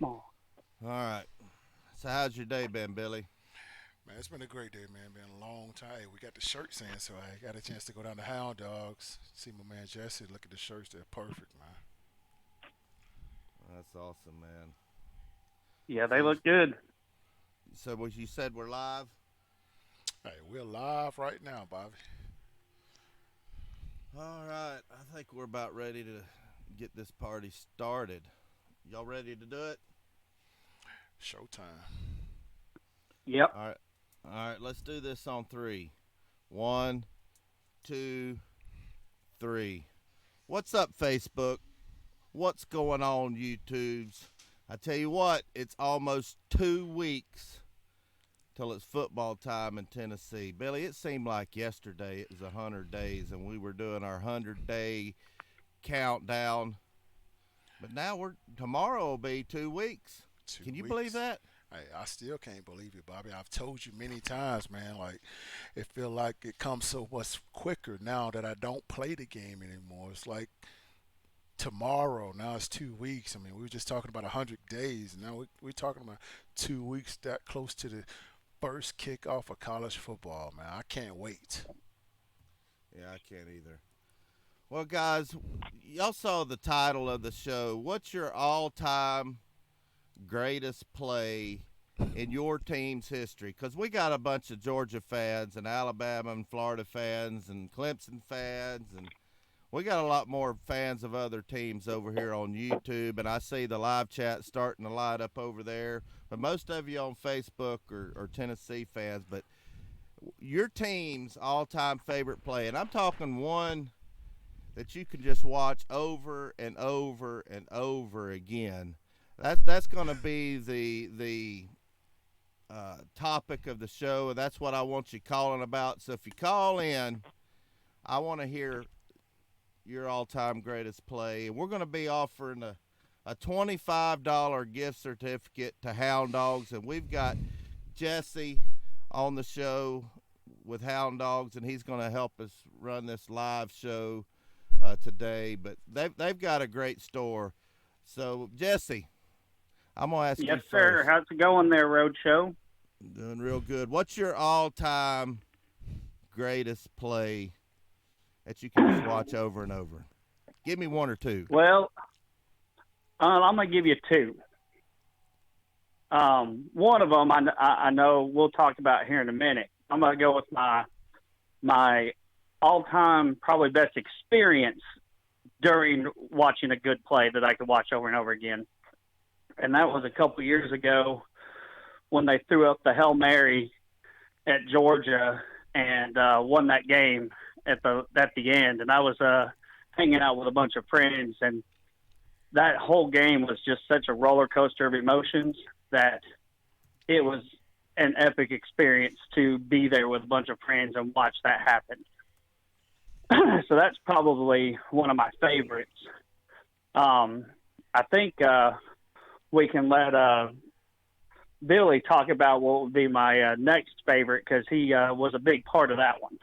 small. All right. So how's your day been, Billy? Man, it's been a great day, man. Been a long time. Hey, we got the shirts in, so I got a chance to go down to Hound Dogs, see my man Jesse. Look at the shirts; they're perfect, man. That's awesome, man. Yeah, So they you, look good. so what you said we're live? Hey, we're live right now, Bobby. All right. I think we're about ready to get this party started. Y'all ready to do it? Showtime. Yep. All right. All right. Let's do this on three. One, two, three. What's up, Facebook? What's going on, YouTubes? I tell you what, it's almost 2 weeks till it's football time in Tennessee. Billy, it seemed like yesterday it was 100 days and we were doing our 100-day countdown. But now tomorrow will be 2 weeks. Two Can you believe weeks. that? Hey, I still can't believe it, Bobby. I've told you many times, man. Like, it feel like it comes so much quicker now that I don't play the game anymore. It's like tomorrow. Now it's 2 weeks. I mean, we were just talking about 100 days. Now we're talking about 2 weeks that close to the first kickoff of college football, man. I can't wait. Yeah, I can't either. Well, guys, y'all saw the title of the show. What's your all-time greatest play in your team's history? Because we got a bunch of Georgia fans and Alabama and Florida fans and Clemson fans, and we got a lot more fans of other teams over here on YouTube. And I see the live chat starting to light up over there. But most of you on Facebook are Tennessee fans. But your team's all-time favorite play, and I'm talking one that you can just watch over and over and over again. That's going to be the topic of the show, and that's what I want you calling about. So if you call in, I want to hear your all-time greatest play, and we're going to be offering a $25 gift certificate to Hound Dogs, and we've got Jesse on the show with Hound Dogs, and he's going to help us run this live show today. But they've got a great store. So Jesse, I'm gonna ask Yes, you sir. first. How's it going there, Roadshow? Doing real good. What's your all-time greatest play that you can just watch over and over? Give me one or two. Well, I'm gonna give you two. One of them I know we'll talk about here in a minute. I'm gonna go with my all time probably best experience during watching a good play that I could watch over and over again. And that was a couple years ago when they threw up the Hail Mary at Georgia and won that game at the end. And I was hanging out with a bunch of friends, and that whole game was just such a roller coaster of emotions that it was an epic experience to be there with a bunch of friends and watch that happen. So that's probably one of my favorites. Um, I think we can let Billy talk about what would be my next favorite because he was a big part of that one.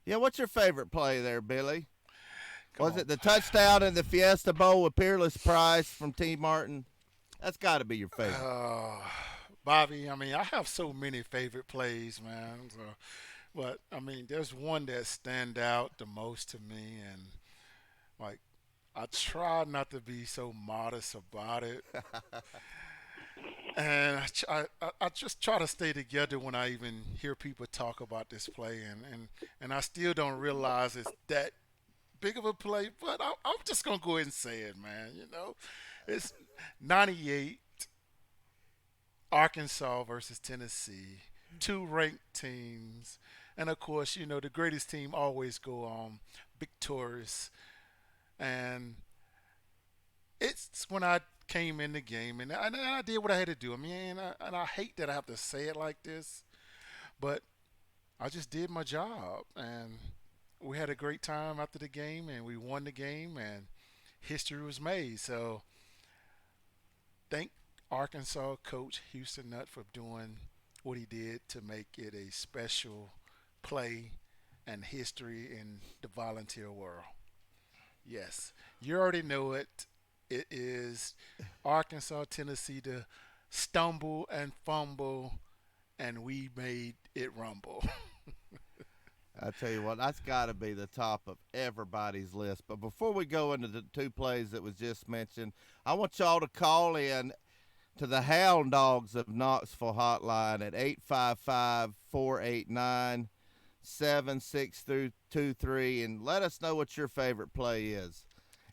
Yeah, what's your favorite play there, Billy? Come Was on. it the touchdown in the Fiesta Bowl with Peerless Price from T. Martin? That's got to be your favorite. Uh, Bobby, I mean, I have so many favorite plays, man. So, but I mean, there's one that stand out the most to me, and like I try not to be so modest about it, and I just try to stay together when I even hear people talk about this play, and I still don't realize it's that big of a play, but I'm just gonna go ahead and say it, man. It's '98 Arkansas versus Tennessee, two ranked teams, and of course, the greatest team always go victorious. And it's when I came in the game, and I did what I had to do. I mean, and I hate that I have to say it like this, but I just did my job, and we had a great time after the game, and we won the game, and history was made. So thank Arkansas coach Houston Nutt for doing what he did to make it a special play and history in the volunteer world. Yes, you already know it. it is Arkansas, Tennessee to stumble and fumble, and we made it rumble. I tell you what, that's got to be the top of everybody's list. But before we go into the two plays that was just mentioned, I want y'all to call in to the Hound Dogs of Knoxville hotline at 855-489-7623 and let us know what your favorite play is.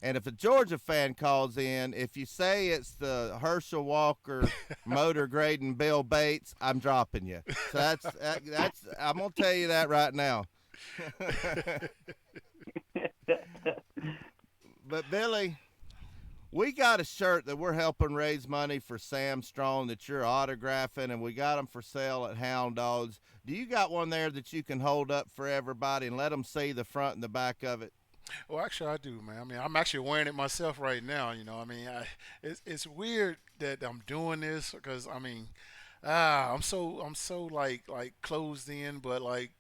And if a Georgia fan calls in, if you say it's the Herschel Walker motor grading Bill Bates, I'm dropping you. So that's I'm gonna tell you that right now. But Billy, we got a shirt that we're helping raise money for Sam Strong that you're autographing, and we got them for sale at Hound Dogs. Do you got one there that you can hold up for everybody and let them see the front and the back of it? Well, actually, I do, man. I mean, I'm actually wearing it myself right now. I mean, it's weird that I'm doing this because I mean, I'm so like closed in, but like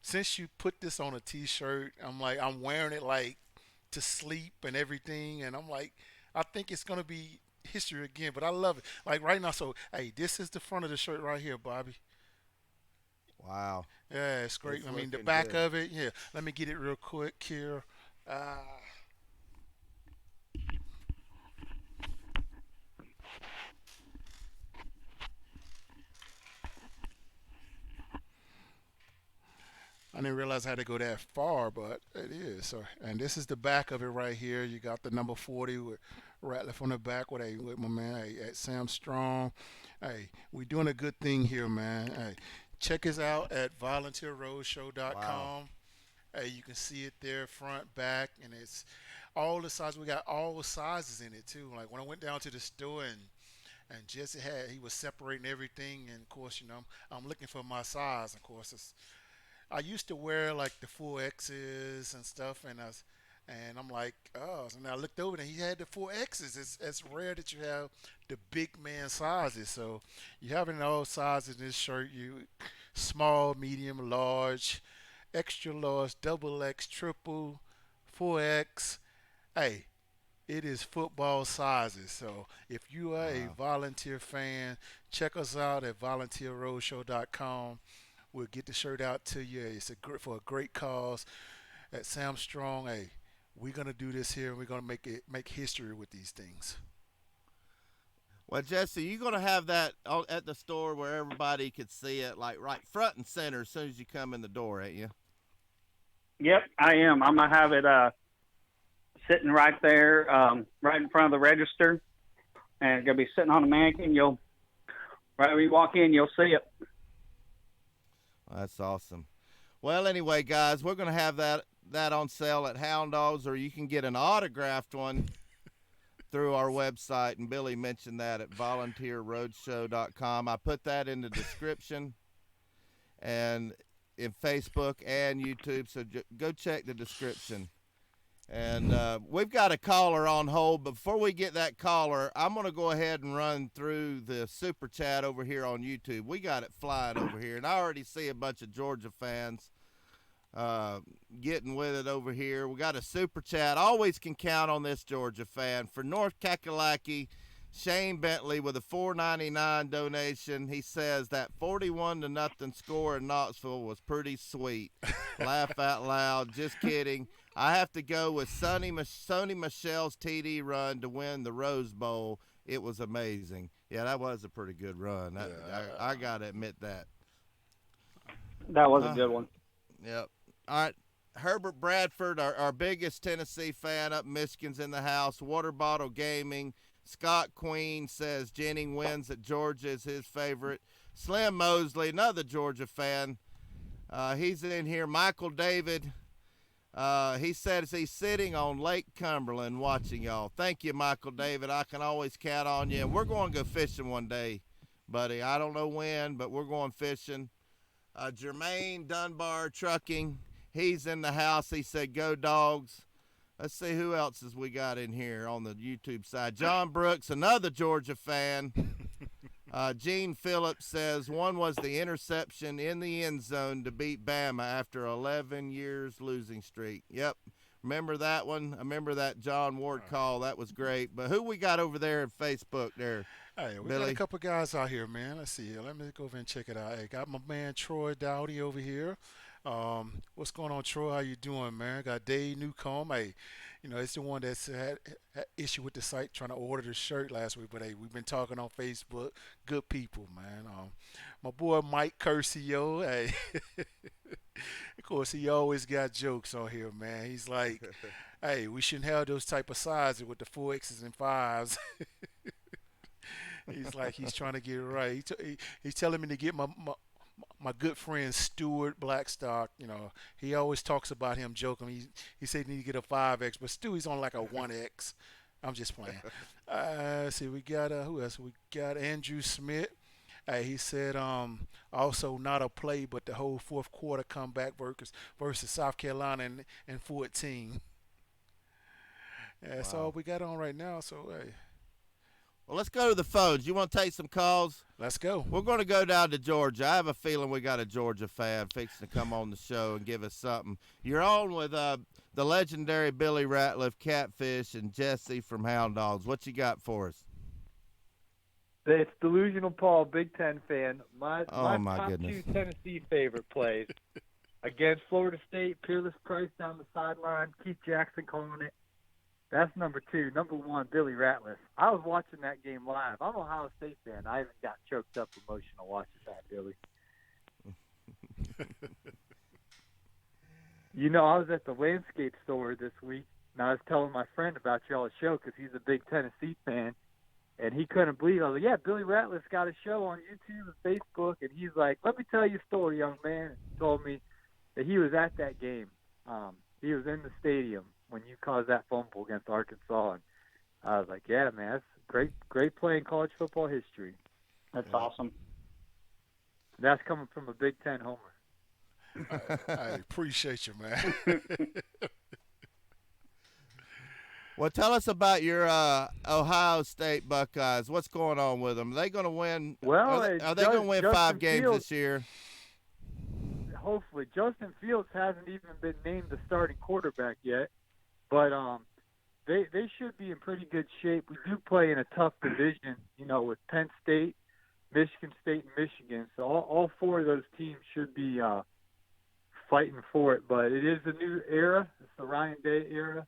since you put this on a T-shirt, I'm wearing it like to sleep and everything, and I'm like, I think it's gonna be history again. But I love it. Like right now, so hey, this is the front of the shirt right here, Bobby. Wow. Yeah, it's great. It's I mean, the looking back good. of it. Yeah, let me get it real quick here. Uh, I didn't realize I had to go that far, but it is. So, and this is the back of it right here. You got the number 40 with Ratliff on the back with my man at Sam Strong. Hey, we doing a good thing here, man. Hey, check us out at Wow. volunteerroadshow.com. Hey, you can see it there, front, back, and it's all the sizes. We got all the sizes in it too. Like when I went down to the store and Jesse he was separating everything, and of course, I'm looking for my size. Of course, I used to wear like the full X's and stuff, and I'm like, oh, so now I looked over and he had the full X's. It's rare that you have the big man sizes. So you have it in all sizes in this shirt. You small, medium, large, extra large, double X, triple, 4X. Hey, it is football sizes. So if you are a Wow. volunteer fan, check us out at volunteerroadshow.com. We'll get the shirt out to you. It's for a great cause at Sam Strong. Hey, we're gonna do this here, and we're gonna make history with these things. Well, Jesse, you gonna have that at the store where everybody could see it, like right front and center as soon as you come in the door, ain't you? Yep, I am. I'm gonna have it sitting right there, right in front of the register, and it's gonna be sitting on a mannequin. You'll right when you walk in, you'll see it. That's awesome. Well, anyway, guys, we're gonna have that on sale at Hound Dogs, or you can get an autographed one through our website. And Billy mentioned that at volunteerroadshow.com. I put that in the description and in Facebook and YouTube. So go check the description. And we've got a caller on hold. But before we get that caller, I'm going to go ahead and run through the super chat over here on YouTube. We got it flying over here. And I already see a bunch of Georgia fans getting with it over here. We got a super chat. Always can count on this Georgia fan. For North Kakalaki, Shane Bentley with a $4.99 donation. He says that 41-0 score in Knoxville was pretty sweet. Laugh out loud. Just kidding. I have to go with Sony Michelle's TD run to win the Rose Bowl. It was amazing. Yeah, that was a pretty good run. I got to admit that. That was a Uh, good one. yep. All right. Herbert Bradford, our biggest Tennessee fan up in Michigan's in the house. Water Bottle Gaming. Scott Queen says Jennings wins at Georgia is his favorite. Slim Mosley, another Georgia fan. He's in here. Michael David. He says he's sitting on Lake Cumberland watching y'all. Thank you, Michael David. I can always count on you. And we're going to go fishing one day, buddy. I don't know when, but we're going fishing. Jermaine Dunbar Trucking. He's in the house. He said, go dogs. Let's see who else has we got in here on the YouTube side. John Brooks, another Georgia fan. Gene Phillips says one was the interception in the end zone to beat Bama after 11 years losing streak. Yep. Remember that one? I remember that John Ward call. That was great. But who we got over there in Facebook there, Hey, we got a Billy? couple guys out here, man. Let's see here. Let me go over and check it out. Hey, got my man Troy Dowdy over here. What's going on, Troy? How you doing, man? Got Dave Newcomb. Hey, it's the one that's had issue with the site trying to order the shirt last week. But hey, we've been talking on Facebook. Good people, man. My boy Mike Curcio. Hey, of course he always got jokes on here, man. He's like, hey, we shouldn't have those type of sizes with the 4X's and 5s. He's like he's trying to get it right. He's telling me to get my good friend Stuart Blackstock. He always talks about him joking. He said he need to get a 5X, but Stewie's on like a 1X. I'm just playing. Let's see, we got who else? We got Andrew Smith. He said also not a play, but the whole fourth quarter comeback versus South Carolina and 14. That's all we got on right now. So hey. Well, let's go to the phones. You want to take some calls? Let's go. We're going to go down to Georgia. I have a feeling we got a Georgia fan fixing to come on the show and give us something. You're on with the legendary Billy Ratliff, Catfish, and Jesse from Hound Dogs. What you got for us? It's Delusional Paul, Big Ten fan. My my top goodness. two Tennessee favorite plays against Florida State, Peerless Price down the sideline, Keith Jackson calling it. That's number two. Number one, Billy Ratliff. I was watching that game live. I'm an Ohio State fan. I even got choked up emotional watching that, Billy. I was at the landscape store this week, and I was telling my friend about y'all's show because he's a big Tennessee fan, and he couldn't believe it. I was like, yeah, Billy Ratliff's got a show on YouTube and Facebook, and he's like, let me tell you a story, young man. And he told me that he was at that game. He was in the stadium when you caused that fumble against Arkansas. And I was like, yeah, man, that's great play in college football history. That's awesome. That's coming from a Big Ten homer. I appreciate you, man. Well, tell us about your Ohio State Buckeyes. What's going on with them? Are they going to win? Well, are they going to win Justin 5 games Fields, this year? Hopefully. Justin Fields hasn't even been named the starting quarterback yet. But they should be in pretty good shape. We do play in a tough division, with Penn State, Michigan State, and Michigan. So all 4 of those teams should be fighting for it. But it is a new era. It's the Ryan Day era,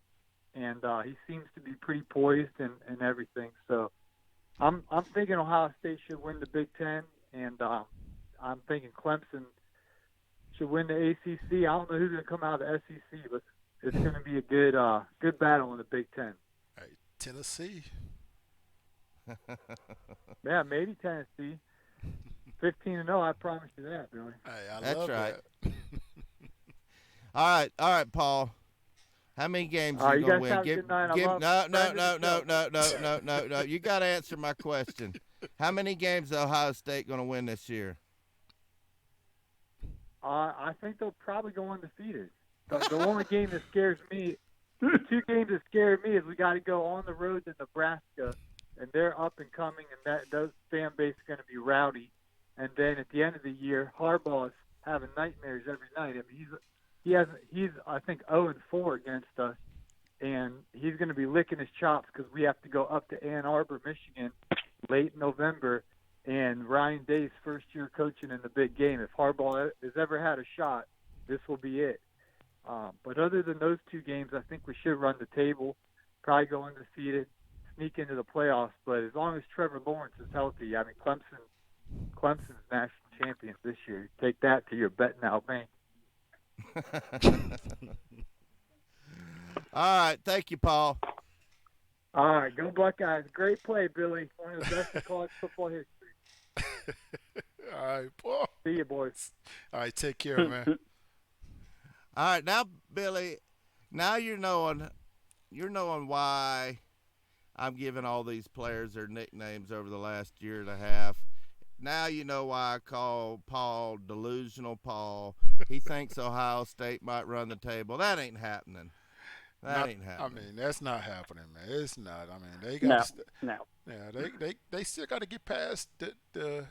and he seems to be pretty poised and everything. So I'm thinking Ohio State should win the Big Ten, and I'm thinking Clemson should win the ACC. I don't know who's going to come out of the SEC, but it's going to be a good battle in the Big Ten. Hey, Tennessee. Yeah, maybe Tennessee. 15-0, I promise you that, Billy. Hey, I That's love right. that. All right, Paul. How many games are you guys going to win? have a good night. No. You got to answer my question. How many games is Ohio State going to win this year? I think they'll probably go undefeated. The only game that scares me, the 2 games that scare me is we got to go on the road to Nebraska, and they're up and coming, and those fan base is going to be rowdy. And then at the end of the year, Harbaugh is having nightmares every night. I mean, he's I think 0-4 against us, and he's going to be licking his chops because we have to go up to Ann Arbor, Michigan, late November. And Ryan Day's first year coaching in the big game. If Harbaugh has ever had a shot, this will be it. But other than those 2 games, I think we should run the table, probably go undefeated, sneak into the playoffs. But as long as Trevor Lawrence is healthy, I mean, Clemson's national champions this year. Take that to your bet now bank. All right. Thank you, Paul. All right, go Buckeyes. Great play, Billy. One of the best in college football history. All right, Paul. See you, boys. All right, take care, man. All right, now, Billy, now you're knowing why I'm giving all these players their nicknames over the last year and a half. Now you know why I call Paul Delusional Paul. He thinks Ohio State might run the table. That ain't happening. That ain't happening. I mean, that's not happening, man. It's not. I mean, they got No. Yeah, they still got to get past the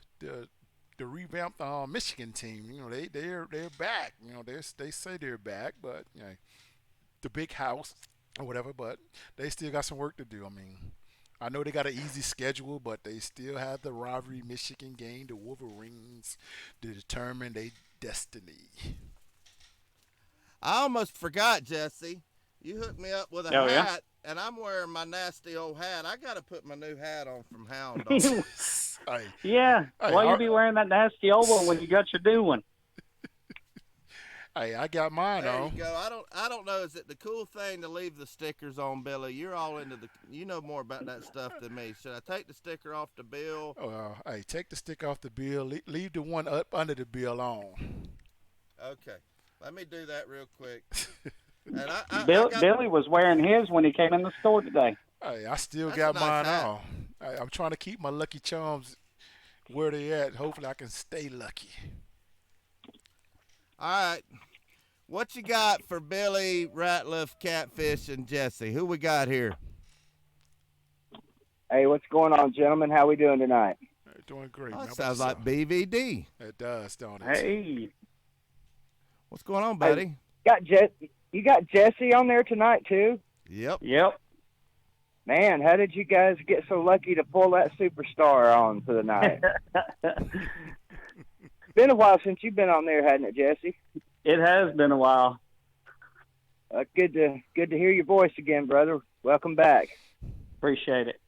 revamped Michigan team. They're back. They say they're back, but the big house or whatever, but they still got some work to do. I mean, I know they got an easy schedule, but they still have the rivalry Michigan game, the Wolverines, to determine their destiny. I almost forgot, Jesse. You hooked me up with a Oh, yeah? hat, and I'm wearing my nasty old hat. I got to put my new hat on from Hound Dog. Hey, Yeah. hey, Why you be wearing that nasty old one when you got your new one? hey, I got mine There on. you go. I don't know. Is it the cool thing to leave the stickers on, Billy? You're all into you know more about that stuff than me. Should I take the sticker off the bill? Hey, take the stick off the bill. Leave the one up under the bill on. Okay. Let me do that real quick. And I got Billy was wearing his when he came in the store today. Hey, I still That's got a nice mine hat. on. I'm trying to keep my Lucky Charms where they at. Hopefully, I can stay lucky. all right. What you got for Billy, Ratliff, Catfish, and Jesse? Who we got here? Hey, what's going on, gentlemen? How we doing tonight? Doing great. Oh, man. that How about sounds like yourself? BVD. It does, don't it? Hey. What's going on, buddy? You got Jesse on there tonight too? Yep. Yep. Man, how did you guys get so lucky to pull that superstar on for the night? Been a while since you've been on there, hasn't it, Jesse? It has been a while. Good to hear your voice again, brother. Welcome back. Appreciate it.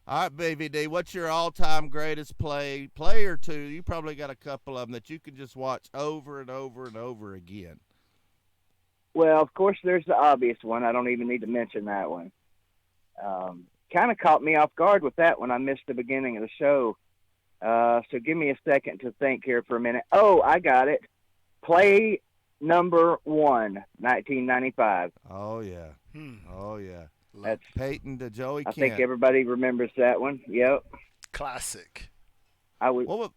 All right, BVD, what's your all-time greatest play or two? You probably got a couple of them that you can just watch over and over and over again. Well, of course, there's the obvious one. I don't even need to mention that one. Kind of caught me off guard with that when I missed the beginning of the show. So give me a second to think here for a minute. Oh, I got it. Play number 1, 1995. Oh, yeah. Oh, yeah. That's Peyton to Joey I Kent. think everybody remembers that one. Yep. Classic. I was What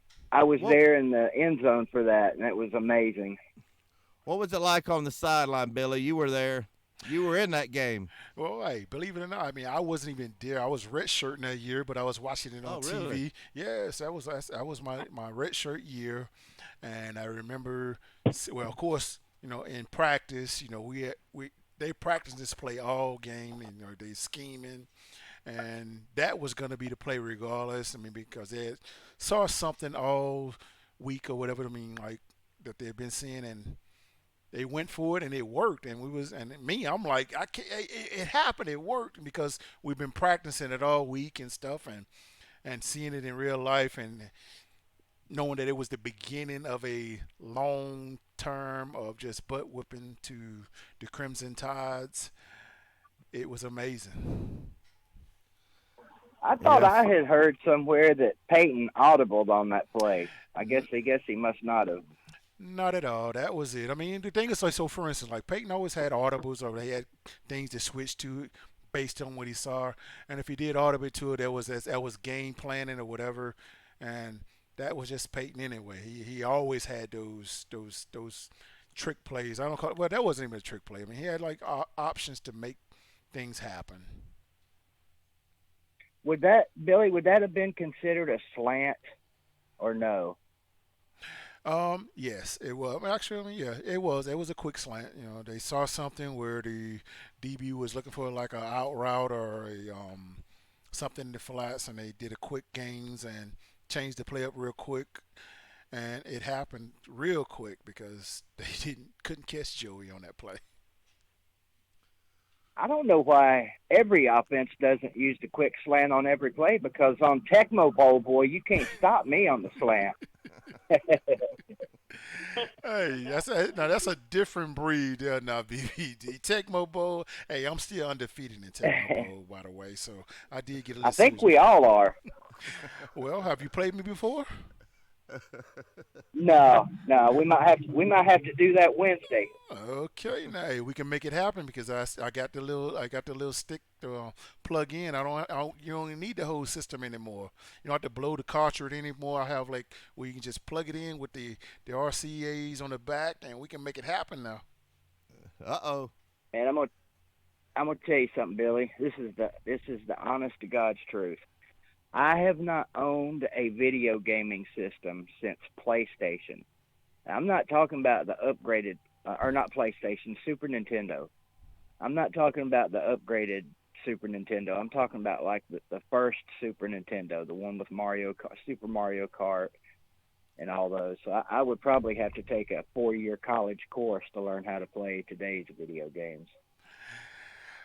there in the end zone for that, and it was amazing. What was it like on the sideline, Billy? You were there. You were in that game. Well, hey, believe it or not, I mean, I wasn't even there. I was redshirting that year, but I was watching it on TV. Really? Yes, that was my redshirt year, and I remember. Well, of course, in practice, they practiced this play all game, and they scheming, and that was going to be the play regardless. I mean, because they saw something all week or whatever. I mean, like that they've been seeing, and they went for it and it worked. And I'm like, I can't. It happened. It worked because we've been practicing it all week and stuff, and seeing it in real life and knowing that it was the beginning of a long term of just butt whipping to the Crimson Tides. It was amazing. I thought Yes. I had heard somewhere that Peyton audibled on that play. I guess he must not have. Not at all. That was it. I mean, the thing is, like, so for instance, like Peyton always had audibles, or they had things to switch to based on what he saw. And if he did audible to it, that was game planning or whatever, and that was just Peyton anyway. He always had those trick plays. I don't call it. Well, that wasn't even a trick play. I mean, he had like options to make things happen. Billy, would that have been considered a slant or no? Yes, it was. Actually, I mean, yeah, it was. It was a quick slant. They saw something where the DB was looking for like a out route or a something in the flats, and they did a quick gains and changed the play up real quick, and it happened real quick because they couldn't catch Joey on that play. I don't know why every offense doesn't use the quick slant on every play, because on Tecmo Bowl, boy, you can't stop me on the slant. Hey, that's a different breed there now, BBD. Tecmo Bowl. Hey, I'm still undefeated in Tecmo Bowl, by the way. So I did get a little. I think we all are. Well, have you played me before? No, we might have to do that Wednesday. Okay, now hey, we can make it happen because I got the little stick to plug in. You don't need the whole system anymore. You don't have to blow the cartridge anymore. I have like where you can just plug it in with the RCAs on the back, and we can make it happen now. Uh-oh. And I'm gonna tell you something, Billy. This is the honest to God's truth. I have not owned a video gaming system since PlayStation. I'm not talking about the upgraded, or not PlayStation, Super Nintendo. I'm not talking about the upgraded Super Nintendo. I'm talking about like the first Super Nintendo, the one with Super Mario Kart, and all those. So I would probably have to take a 4-year college course to learn how to play today's video games.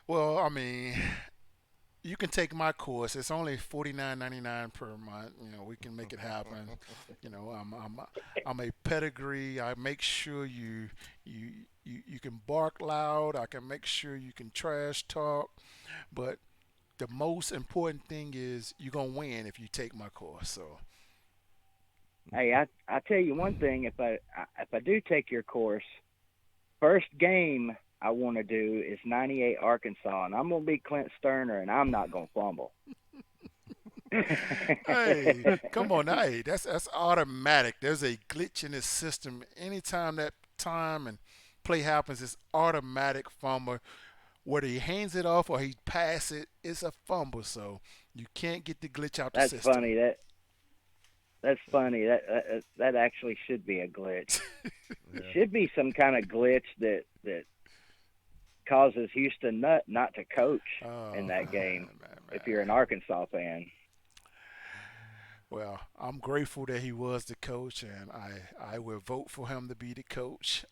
Well, I mean, you can take my course. It's only $49.99 per month. We can make it happen. I'm a pedigree. I make sure you can bark loud. I can make sure you can trash talk. But the most important thing is you're gonna win if you take my course. So Hey, I tell you one thing. If I do take your course, first game I want to do is 98 Arkansas, and I'm gonna be Clint Sterner, and I'm not gonna fumble. hey, come on, hey, that's automatic. There's a glitch in this system. Anytime that time and play happens, it's automatic fumble. Whether he hands it off or he pass it, it's a fumble. So you can't get the glitch out the That's system. funny. That's funny. That actually should be a glitch. Yeah. Should be some kind of glitch that causes Houston Nutt not to coach in that game. Man. If you're an Arkansas fan. Well, I'm grateful that he was the coach, and I will vote for him to be the coach.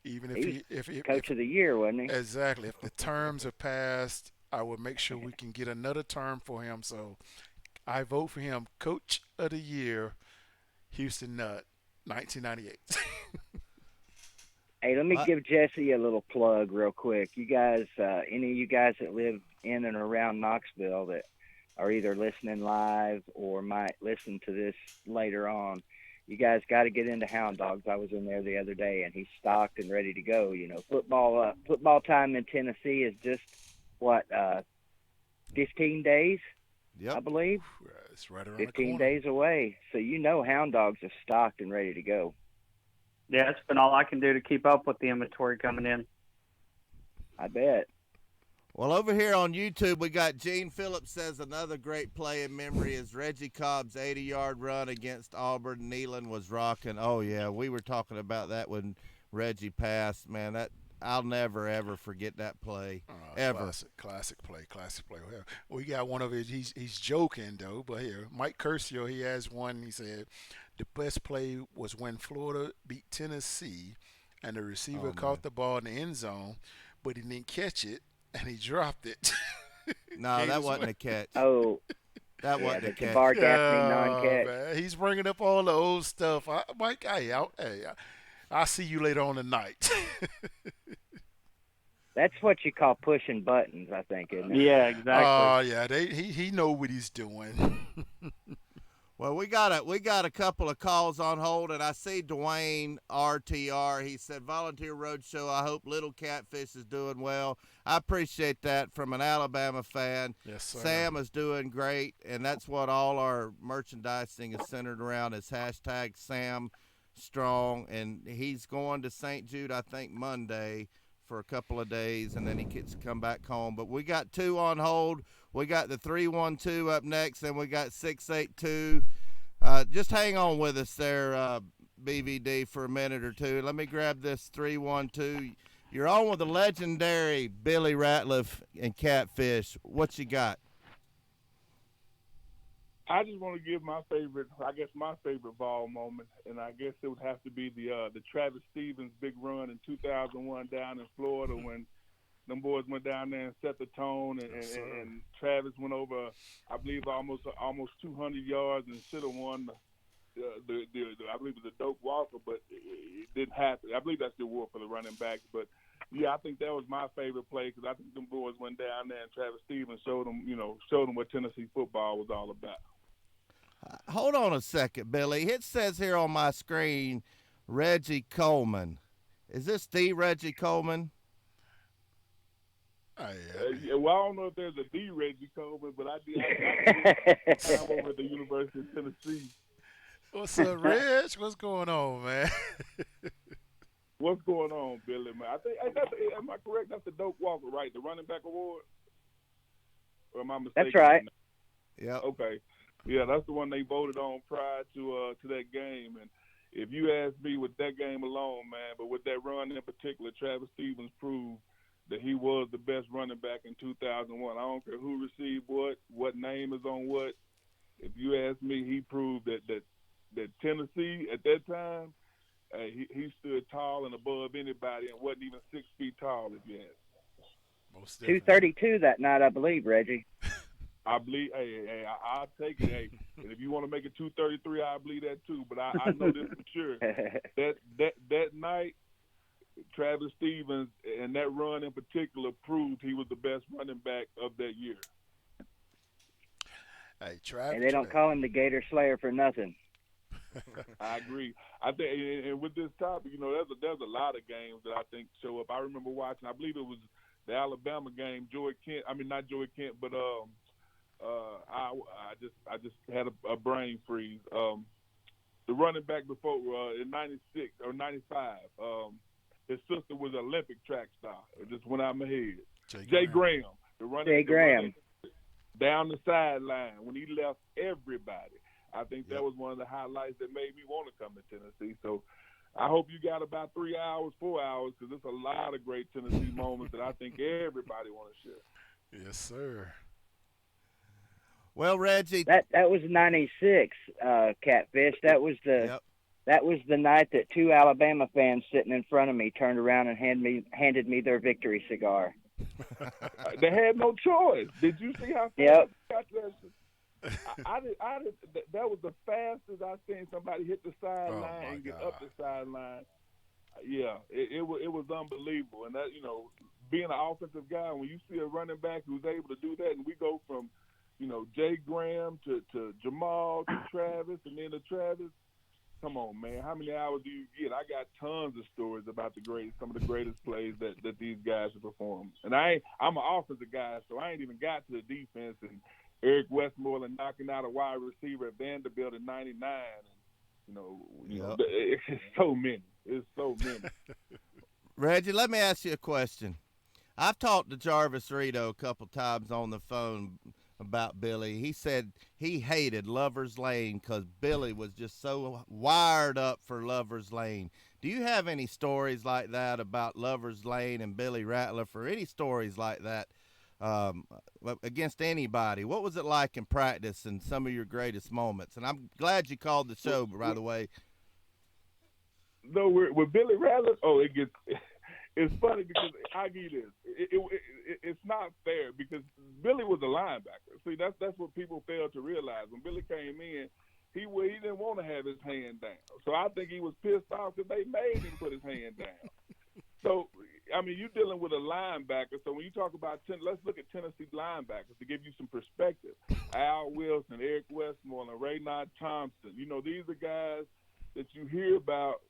Even if Coach of the year, wasn't he? Exactly. If the terms are passed, I will make sure we can get another term for him. So I vote for him, Coach of the Year, Houston Nutt, 1998. Hey, let me give Jesse a little plug real quick. You guys, any of you guys that live in and around Knoxville that are either listening live or might listen to this later on, you guys got to get into Hound Dogs. I was in there the other day, and he's stocked and ready to go. Football time in Tennessee is just, 15 days, Yep. I believe? It's right around 15 the corner. days away. So Hound Dogs are stocked and ready to go. Yeah, it's been all I can do to keep up with the inventory coming in. I bet. Well, over here on YouTube, we got Gene Phillips says another great play in memory is Reggie Cobb's 80-yard run against Auburn. Neyland was rocking. Oh, yeah, we were talking about that when Reggie passed. Man, I'll never, ever forget that play, ever. Classic play. Well, we got one of his. He's joking, though, but here, Mike Curcio, he has one. He said, the best play was when Florida beat Tennessee, and the receiver caught the ball in the end zone, but he didn't catch it. And he dropped it. No, that wasn't a catch. Oh, That wasn't a the catch. Bar Gaffney non-catch. Man. He's bringing up all the old stuff. Mike, I'll see you later on tonight. That's what you call pushing buttons, I think, isn't it? Yeah, exactly. Yeah, he know what he's doing. Well, we got a couple of calls on hold, and I see Dwayne RTR. He said, Volunteer Roadshow, I hope Little Catfish is doing well. I appreciate that from an Alabama fan. Yes, sir. Sam is doing great, and that's what all our merchandising is centered around is hashtag Sam Strong, and he's going to St. Jude, I think, Monday for a couple of days, and then he gets to come back home. But we got two on hold. We got the 312 up next, and we got 682. Just hang on with us there, BVD, for a minute or two. Let me grab this 312. You're on with the legendary Billy Ratliff and Catfish. What you got? I just want to give my favorite Vol moment, and I guess it would have to be the Travis Stevens big run in 2001 down in Florida when them boys went down there and set the tone, and Travis went over, I believe, almost 200 yards and should have won the I believe it was the Doak Walker, but it didn't happen. I believe that's the award for the running backs, but yeah, I think that was my favorite play because I think them boys went down there and Travis Stevens showed them what Tennessee football was all about. Hold on a second, Billy. It says here on my screen, Reggie Coleman. Is this the Reggie Coleman? Well, I don't know if there's a D Reggie Coleman, but I did time over at the University of Tennessee. What's up, Reg? What's going on, man? What's going on, Billy, man? I think am I correct? That's the Doak Walker, right? The running back award? Or am I mistaken? That's right. Yeah. Okay. Yeah, that's the one they voted on prior to that game. And if you ask me with that game alone, man, but with that run in particular, Travis Stevens proved that he was the best running back in 2001. I don't care who received what name is on what. If you ask me, he proved that Tennessee at that time, he stood tall and above anybody and wasn't even 6 feet tall, if you ask. Most definitely. 232 that night, I believe, Reggie. I believe, I'll take it. Hey, and if you want to make it 233, I believe that too. But I know this for sure. That night, Travis Stevens and that run in particular proved he was the best running back of that year. Hey, Travis. And they don't call him the Gator Slayer for nothing. I agree. I think, and with this topic, there's a lot of games that I think show up. I remember watching. I believe it was the Alabama game. Not Joey Kent, but I just had a brain freeze. The running back before in '96 or '95, his sister was an Olympic track star. It just went out of my head. Jay Graham, the running down the sideline when he left everybody. I think that was one of the highlights that made me want to come to Tennessee. So I hope you got about 3 hours, 4 hours, because there's a lot of great Tennessee moments that I think everybody want to share. Yes, sir. Well, Reggie, that was '96, Catfish. That was the night that 2 Alabama fans sitting in front of me turned around and handed me their victory cigar. They had no choice. Did you see how fast Yep. got that? I did. That was the fastest I've seen somebody hit the sideline and get up the sideline. Yeah, it was unbelievable. And that, being an offensive guy, when you see a running back who's able to do that, and we go from, Jay Graham to Jamal to Travis and then to Travis. Come on, man. How many hours do you get? I got tons of stories about some of the greatest plays that these guys have performed. And I'm an offensive guy, so I ain't even got to the defense. And Eric Westmoreland knocking out a wide receiver at Vanderbilt in '99. It's so many. It's so many. Reggie, let me ask you a question. I've talked to Jarvis Rito a couple times on the phone about Billy. He said he hated Lover's Lane because Billy was just so wired up for Lover's Lane. Do you have any stories like that about Lover's Lane and Billy Ratliff, or any stories like that against anybody? What was it like in practice and some of your greatest moments? And I'm glad you called the show, by the way. No, with Billy Ratliff, it's funny because I give you this. It's not fair because Billy was a linebacker. See, that's what people fail to realize. When Billy came in, he didn't want to have his hand down. So I think he was pissed off that they made him put his hand down. So, you're dealing with a linebacker. So when you talk about let's look at Tennessee linebackers to give you some perspective. Al Wilson, Eric Westmoreland, Raynard Thompson. These are guys that you hear about,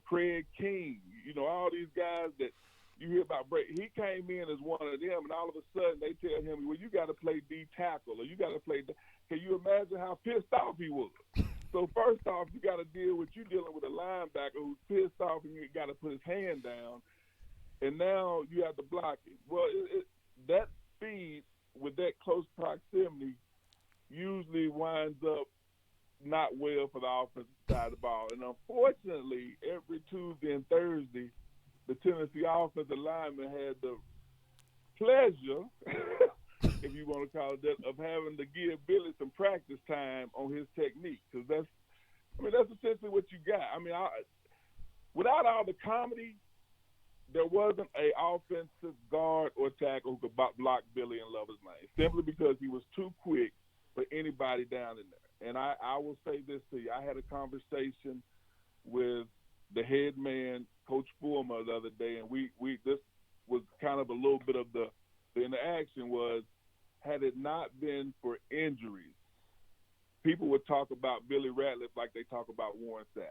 Craig King, all these guys that you hear about. He came in as one of them, and all of a sudden they tell him, well, you got to play D tackle, or you got to play. Can you imagine how pissed off he was? So first off, you got to deal with dealing with a linebacker who's pissed off, and you got to put his hand down, and now you have to block him. Well, that speed with that close proximity usually winds up not well for the offensive side of the ball. And unfortunately, every Tuesday and Thursday, the Tennessee offensive lineman had the pleasure, if you want to call it that, of having to give Billy some practice time on his technique. Because that's essentially what you got. Without all the comedy, there wasn't an offensive guard or tackle who could block Billy in Lover's Lane, simply because he was too quick for anybody down in there. And I will say this to you. I had a conversation with the head man, Coach Fulmer, the other day, and we this was kind of a little bit of the interaction was, had it not been for injuries, people would talk about Billy Ratliff like they talk about Warren Sapp.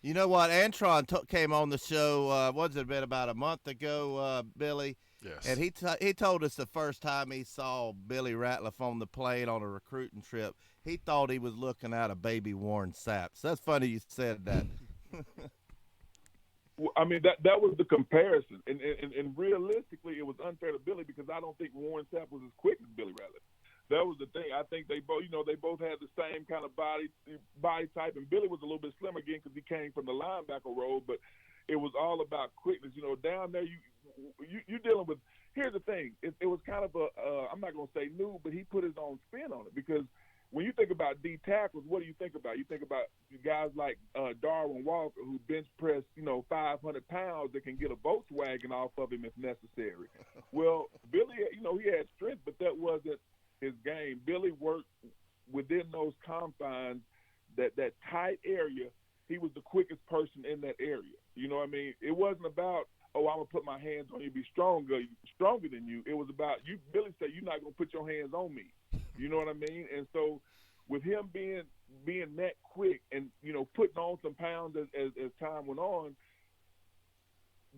You know what? Antron came on the show, what's it been, about a month ago, Billy? Yes. And he told us the first time he saw Billy Ratliff on the plane on a recruiting trip, he thought he was looking at a baby Warren Sapp. So that's funny you said that. Well, that was the comparison. And realistically, it was unfair to Billy because I don't think Warren Sapp was as quick as Billy Ratliff. That was the thing. I think they both had the same kind of body type, and Billy was a little bit slimmer again because he came from the linebacker role. But it was all about quickness. Down there you dealing with. Here's the thing. It was kind of I'm not gonna say new, but he put his own spin on it because when you think about D tackles, what do you think about? You think about guys like Darwin Walker who bench press 500 pounds that can get a Volkswagen off of him if necessary. Well, Billy, he had strength, but that wasn't his game. Billy worked within those confines, that tight area. He was the quickest person in that area. You know what I mean? It wasn't about, I'm going to put my hands on you, be stronger than you. It was about, Billy said, you're not going to put your hands on me. You know what I mean? And so with him being that quick and, putting on some pounds as time went on,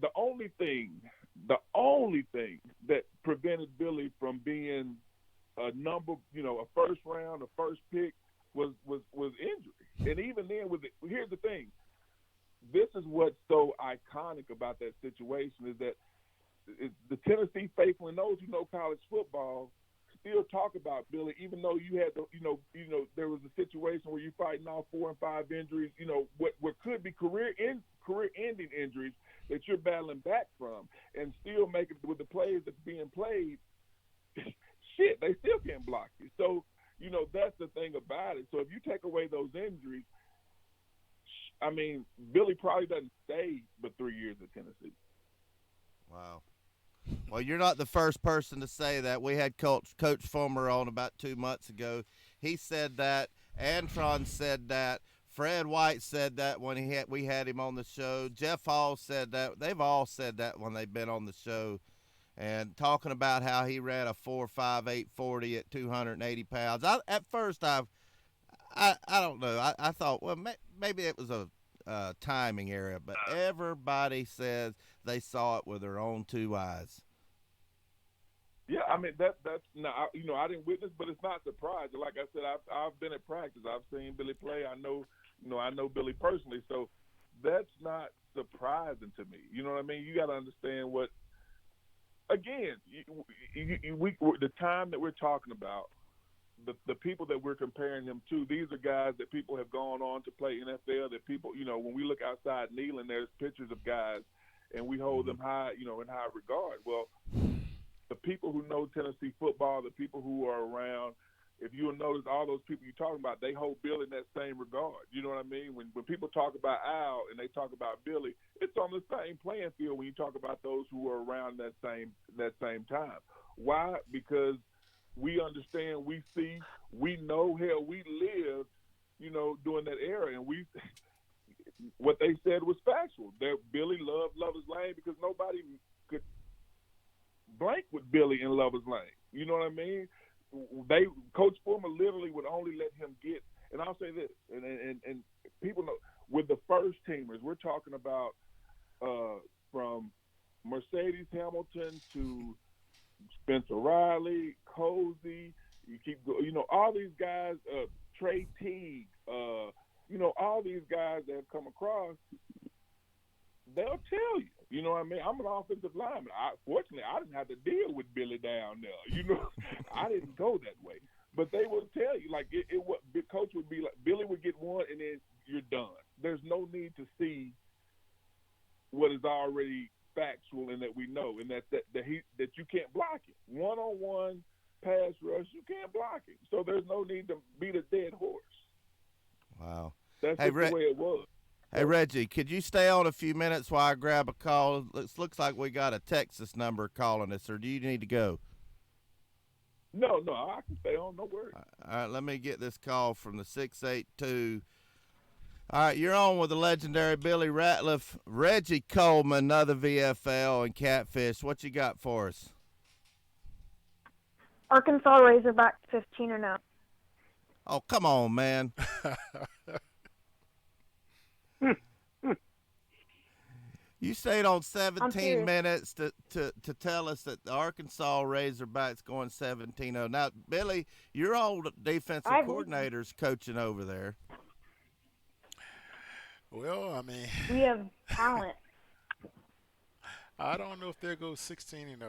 the only thing that prevented Billy from being a first round, a first pick was injury. And even then, here's the thing. This is what's so iconic about that situation is that the Tennessee faithful and those who know college football still talk about Billy, even though you had there was a situation where you're fighting off 4 and 5 injuries, what could be career-ending injuries that you're battling back from, and still make it with the plays that's being played. Shit, they still can't block you. So, that's the thing about it. So if you take away those injuries, I mean, Billy probably doesn't stay but 3 years at Tennessee. Wow. Well, you're not the first person to say that. We had Coach Fulmer on about 2 months ago. He said that. Antron said that. Fred White said that when we had him on the show. Jeff Hall said that. They've all said that when they've been on the show. And talking about how he ran a 4.58 40 at 280 pounds. At first, I don't know. I thought, well, maybe it was a timing area, but everybody says they saw it with their own 2 eyes. Yeah, I mean that's not, I didn't witness, but it's not surprising. Like I said, I've been at practice. I've seen Billy play. I know Billy personally, so that's not surprising to me. You know what I mean? You got to understand what. Again, the time that we're talking about, the people that we're comparing him to, these are guys that people have gone on to play NFL, that people, when we look outside Neyland, there's pictures of guys, and we hold them high, in high regard. Well, the people who know Tennessee football, the people who are around, if you will notice, all those people you're talking about, they hold Billy in that same regard. You know what I mean? When people talk about Al and they talk about Billy, it's on the same playing field when you talk about those who are around that same time. Why? Because we understand, we see, we know, hell, we lived, during that era, and what they said was factual. That Billy loved Lover's Lane because nobody could blank with Billy in Lover's Lane. You know what I mean? Coach Fulmer literally would only let him get, and I'll say this, and people know, with the first teamers, we're talking about from Mercedes Hamilton to Spencer Riley, Cozy, all these guys, Trey Teague, all these guys that have come across, they'll tell you. You know what I mean? I'm an offensive lineman. Fortunately, I didn't have to deal with Billy down there. I didn't go that way. But they will tell you, like, the coach would be like, Billy would get one, and then you're done. There's no need to see what is already factual and that we know, and that you can't block it. One-on-one pass rush, you can't block it. So there's no need to beat a dead horse. Wow. That's just the way it was. Hey, Reggie, could you stay on a few minutes while I grab a call? Looks like we got a Texas number calling us, or do you need to go? No, I can stay on. No worries. All right, let me get this call from the 682. All right, you're on with the legendary Billy Ratliff, Reggie Coleman, another VFL, and Catfish. What you got for us? Arkansas Razorbacks 15-0. Oh, come on, man. You stayed on 17 minutes to tell us that the Arkansas Razorbacks going 17-0. Now, Billy, your old defensive coordinator's coaching over there. Well, I mean, we have talent. I don't know if they'll go 16-0,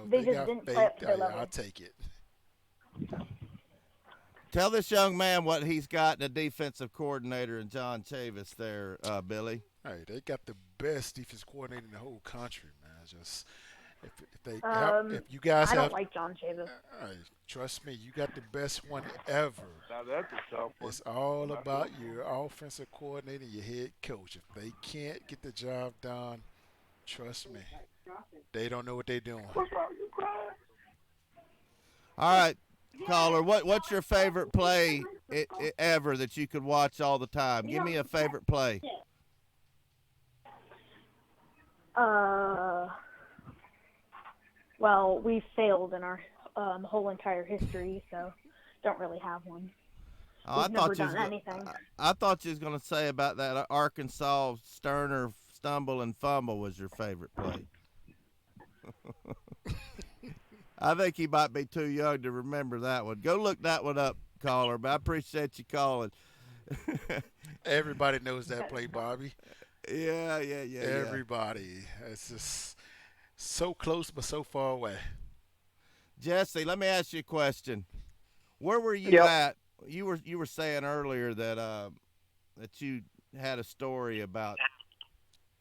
but they got faith. I'll take it. Tell this young man what he's got in a defensive coordinator and John Chavis there, Billy. Hey, they got the best defense coordinator in the whole country, man. Just if they have, if Um, you guys I don't have, like John Chavis. hey, trust me, you got the best one ever. Now that's a tough one. It's all I'm not sure. about your offensive coordinator, your head coach. If they can't get the job done, trust me, they don't know what they're doing. What's wrong? You crying? All right, caller. What's your favorite play ever that you could watch all the time? Give me a favorite play. Uh, well, we failed in our whole entire history, so don't really have one. Oh, We've never done anything. I thought you was gonna say about that Arkansas Sterner stumble and fumble was your favorite play. I think he might be too young to remember that one. Go look that one up, caller. But I appreciate you calling. Everybody knows that play, Bobby. Yeah. Everybody. It's just so close but so far away. Jesse, let me ask you a question. Where were you Yep. at? You were saying earlier that you had a story about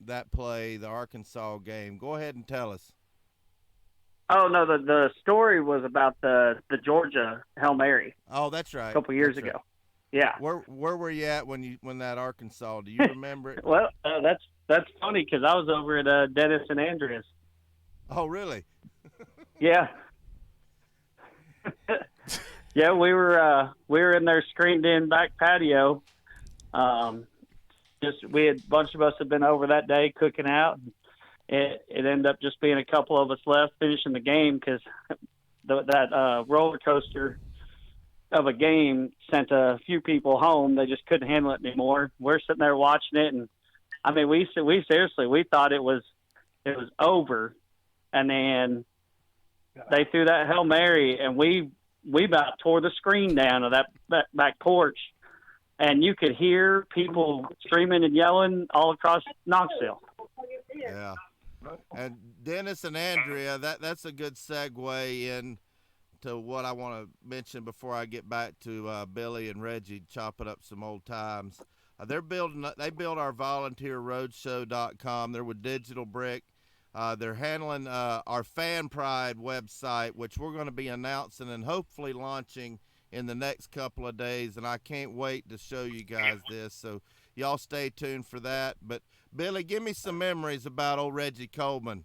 that play, the Arkansas game. Go ahead and tell us. Oh no, the story was about the Georgia Hail Mary Oh, that's right. a couple years That's right. ago. Yeah. Where were you at when that Arkansas? Do you remember it? Well, that's funny because I was over at Dennis and Andreas. Oh, really? Yeah. Yeah, we were in their screened in back patio. Just we had a bunch of us had been over that day cooking out. It ended up just being a couple of us left finishing the game because that roller coaster of a game sent a few people home. They just couldn't handle it anymore. We're sitting there watching it, and I mean, we seriously we thought it was over, and then they threw that Hail Mary, and we about tore the screen down of that back porch, and you could hear people screaming and yelling all across Knoxville. Yeah. And Dennis and Andrea, that's a good segue in to what I want to mention before I get back to Billy and Reggie chopping up some old times. They build our volunteer roadshow.com. They're with Digital Brick. They're handling our Fan Pride website, which we're going to be announcing and hopefully launching in the next couple of days. And I can't wait to show you guys this. So y'all stay tuned for that. But Billy, give me some memories about old Reggie Coleman.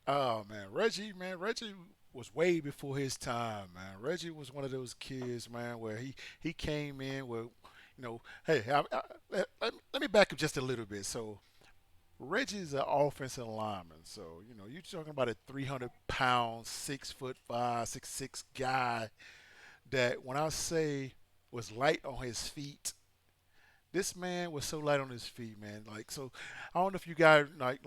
Oh man, Reggie was way before his time, man. Reggie was one of those kids, man, where he came in with, hey, let me back up just a little bit. So Reggie's an offensive lineman, so you're talking about a 300-pound, 6'5", 6'6" guy that when I say was light on his feet. This man was so light on his feet, man. Like, so I don't know if you guys like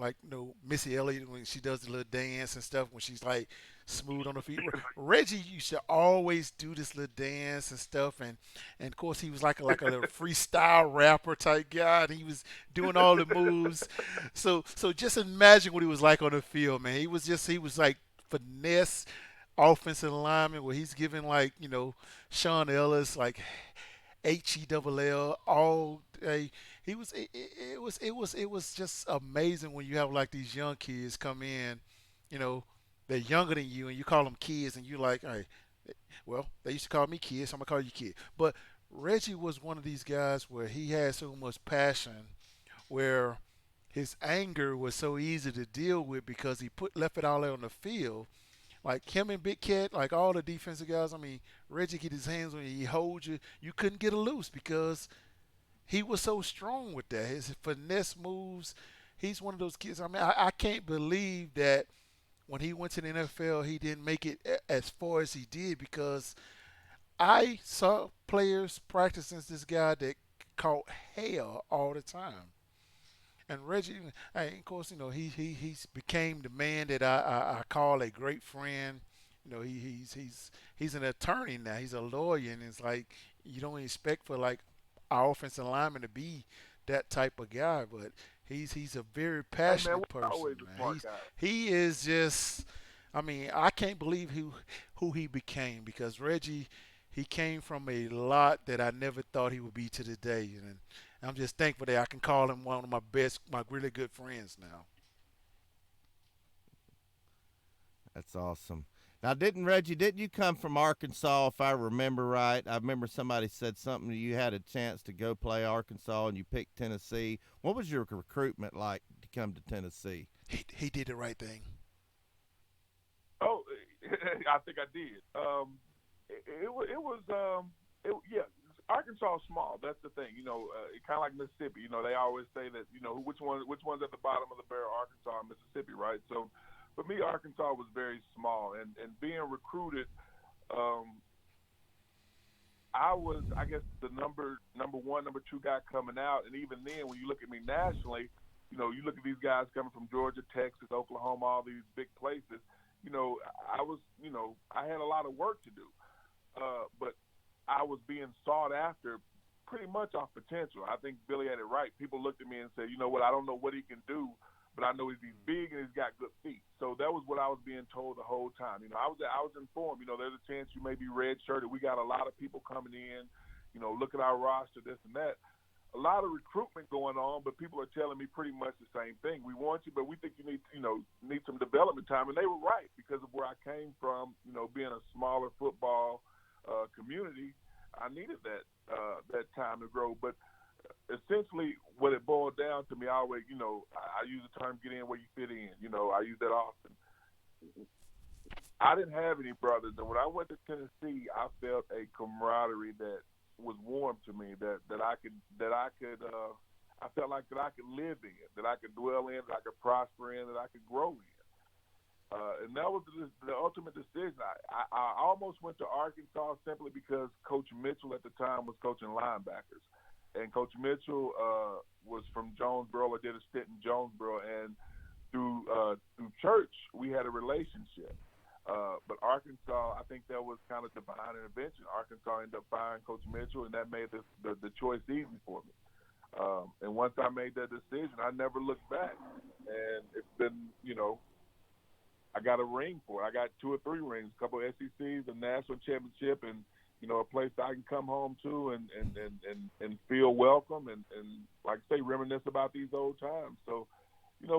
Missy Elliott when she does the little dance and stuff when she's like smooth on her feet. Reggie used to always do this little dance and stuff, and of course he was like a little freestyle rapper type guy. And he was doing all the moves. So just imagine what he was like on the field, man. He was like finesse offensive lineman where he's giving like Sean Ellis like HELL all day. It was just amazing when you have like these young kids come in, they're younger than you and you call them kids and you like, hey, well, they used to call me kids, so I'm gonna call you kid. But Reggie was one of these guys where he had so much passion, where his anger was so easy to deal with because he left it all out on the field. Like him and Big Cat, like all the defensive guys. I mean, Reggie get his hands on you, he holds you. You couldn't get it loose because he was so strong with that. His finesse moves. He's one of those kids. I mean, I can't believe that when he went to the NFL, he didn't make it as far as he did because I saw players practicing this guy that caught hell all the time. And Reggie, of course, he's became the man that I call a great friend. He's an attorney now. He's a lawyer, and it's like you don't expect for like our offensive lineman to be that type of guy, but he's a very Hey man, passionate we're always person, a man. smart guy. He is just. I mean, I can't believe who he became because Reggie, he came from a lot that I never thought he would be to today, and I'm just thankful that I can call him one of my really good friends now. That's awesome. Now, didn't you come from Arkansas, if I remember right? I remember somebody said something, you had a chance to go play Arkansas and you picked Tennessee. What was your recruitment like to come to Tennessee? He did the right thing. Oh, I think I did. It was yeah. Arkansas is small. That's the thing. Kind of like Mississippi. They always say that which one's at the bottom of the barrel, Arkansas and Mississippi, right? So for me, Arkansas was very small, and being recruited, I was, I guess, the number one, number two guy coming out, and even then, when you look at me nationally, you look at these guys coming from Georgia, Texas, Oklahoma, all these big places. I was, I had a lot of work to do, but I was being sought after pretty much off potential. I think Billy had it right. People looked at me and said, you know what, I don't know what he can do, but I know he's big and he's got good feet. So that was what I was being told the whole time. I was informed. There's a chance you may be redshirted. We got a lot of people coming in. Look at our roster, this and that. A lot of recruitment going on, but people are telling me pretty much the same thing. We want you, but we think you need some development time, and they were right because of where I came from. Being a smaller football community, I needed that time to grow. But essentially, what it boiled down to me, I always, I use the term "get in where you fit in." I use that often. I didn't have any brothers, and when I went to Tennessee, I felt a camaraderie that was warm to me. I felt like that I could live in, that I could dwell in, that I could prosper in, that I could grow in. And that was the ultimate decision. I almost went to Arkansas simply because Coach Mitchell at the time was coaching linebackers. And Coach Mitchell was from Jonesboro, or did a stint in Jonesboro. And through church, we had a relationship. But Arkansas, I think that was kind of divine intervention. Arkansas ended up firing Coach Mitchell, and that made the choice easy for me. And once I made that decision, I never looked back. And it's been, I got a ring for it. I got 2 or 3 rings, a couple of SECs, a national championship, and a place I can come home to and feel welcome and like I say, reminisce about these old times. So,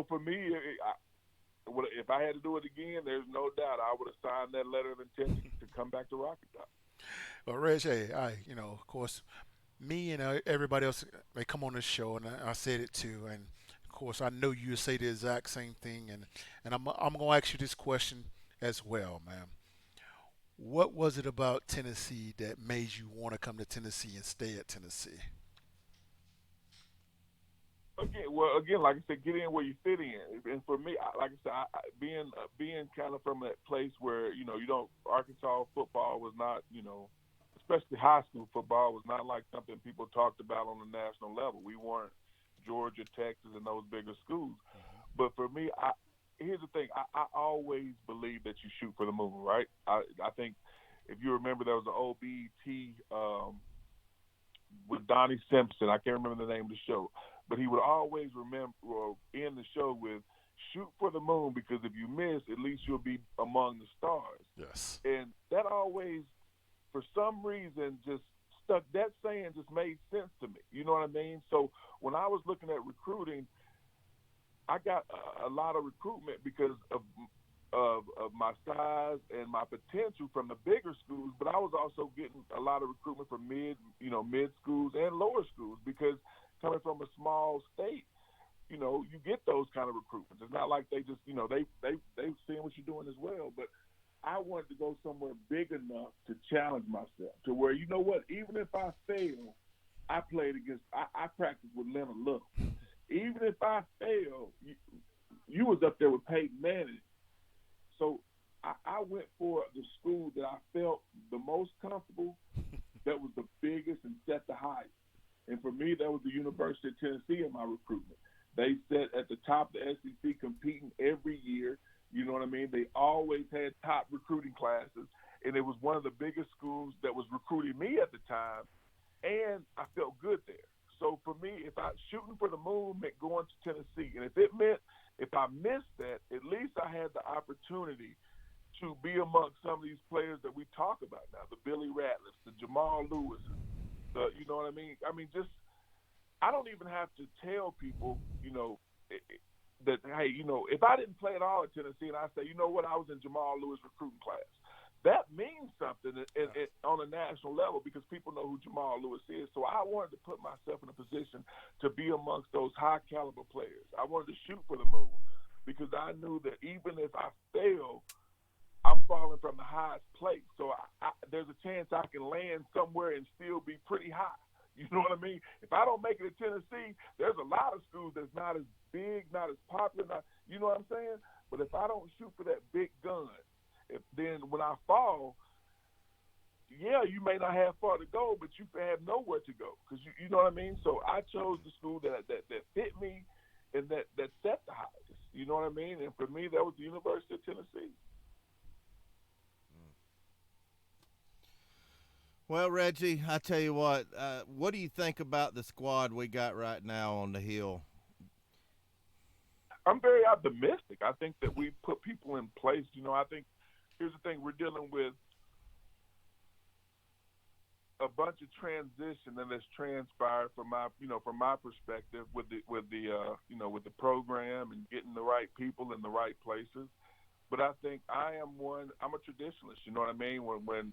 for me, if I had to do it again, there's no doubt I would have signed that letter of intent to come back to Rocky Top. Well, Reg, hey, of course, me and everybody else, they come on this show, and I said it too, and of course, I know you say the exact same thing, and I'm gonna ask you this question as well, man. What was it about Tennessee that made you want to come to Tennessee and stay at Tennessee? Again, like I said, get in where you fit in. And for me, like I said, being kind of from that place where you don't, Arkansas football was not, especially high school football was not like something people talked about on the national level. We weren't Georgia, Texas, and those bigger schools. But for me, here's the thing. I always believe that you shoot for the moon, right? I think if you remember, there was an old BET with Donnie Simpson. I can't remember the name of the show. But he would always remember or end the show with shoot for the moon, because if you miss, at least you'll be among the stars. Yes. And that always, for some reason, just stuck. That saying just made sense to me. You know what I mean? So when I was looking at recruiting, I got a lot of recruitment because of my size and my potential from the bigger schools, but I was also getting a lot of recruitment from mid schools and lower schools, because coming from a small state, you get those kind of recruitments. It's not like they just, they've seen what you're doing as well. But I wanted to go somewhere big enough to challenge myself to where, you know what, even if I fail, I practiced with Leonard Little. Even if I fail, you was up there with Peyton Manning. So I went for the school that I felt the most comfortable, that was the biggest and set the highest. And for me, that was the University of Tennessee in my recruitment. They sat at the top of the SEC competing every year. You know what I mean? They always had top recruiting classes. And it was one of the biggest schools that was recruiting me at the time. And I felt good there. So for me, if I shooting for the moon meant going to Tennessee, and if it meant if I missed that, at least I had the opportunity to be amongst some of these players that we talk about now, the Billy Ratliffs, the Jamal Lewis, you know what I mean? I mean, just I don't even have to tell people, that, hey, if I didn't play at all at Tennessee and I say, you know what, I was in Jamal Lewis recruiting class, that means something on a national level because people know who Jamal Lewis is. So I wanted to put myself in a position to be amongst those high-caliber players. I wanted to shoot for the moon because I knew that even if I fail, I'm falling from the highest place. So there's a chance I can land somewhere and still be pretty high. You know what I mean? If I don't make it at Tennessee, there's a lot of schools that's not as big, not as popular, you know what I'm saying? But if I don't shoot for that big gun, then when I fall, yeah, you may not have far to go, but you have nowhere to go because you know what I mean. So I chose the school that fit me and that set the highest. You know what I mean? And for me, that was the University of Tennessee. Well, Reggie, I tell you what do you think about the squad we got right now on the Hill? I'm very optimistic. I think that we put people in place. I think here's the thing: we're dealing with a bunch of transition that has transpired from my perspective with the program and getting the right people in the right places. But I think I'm a traditionalist. You know what I mean? When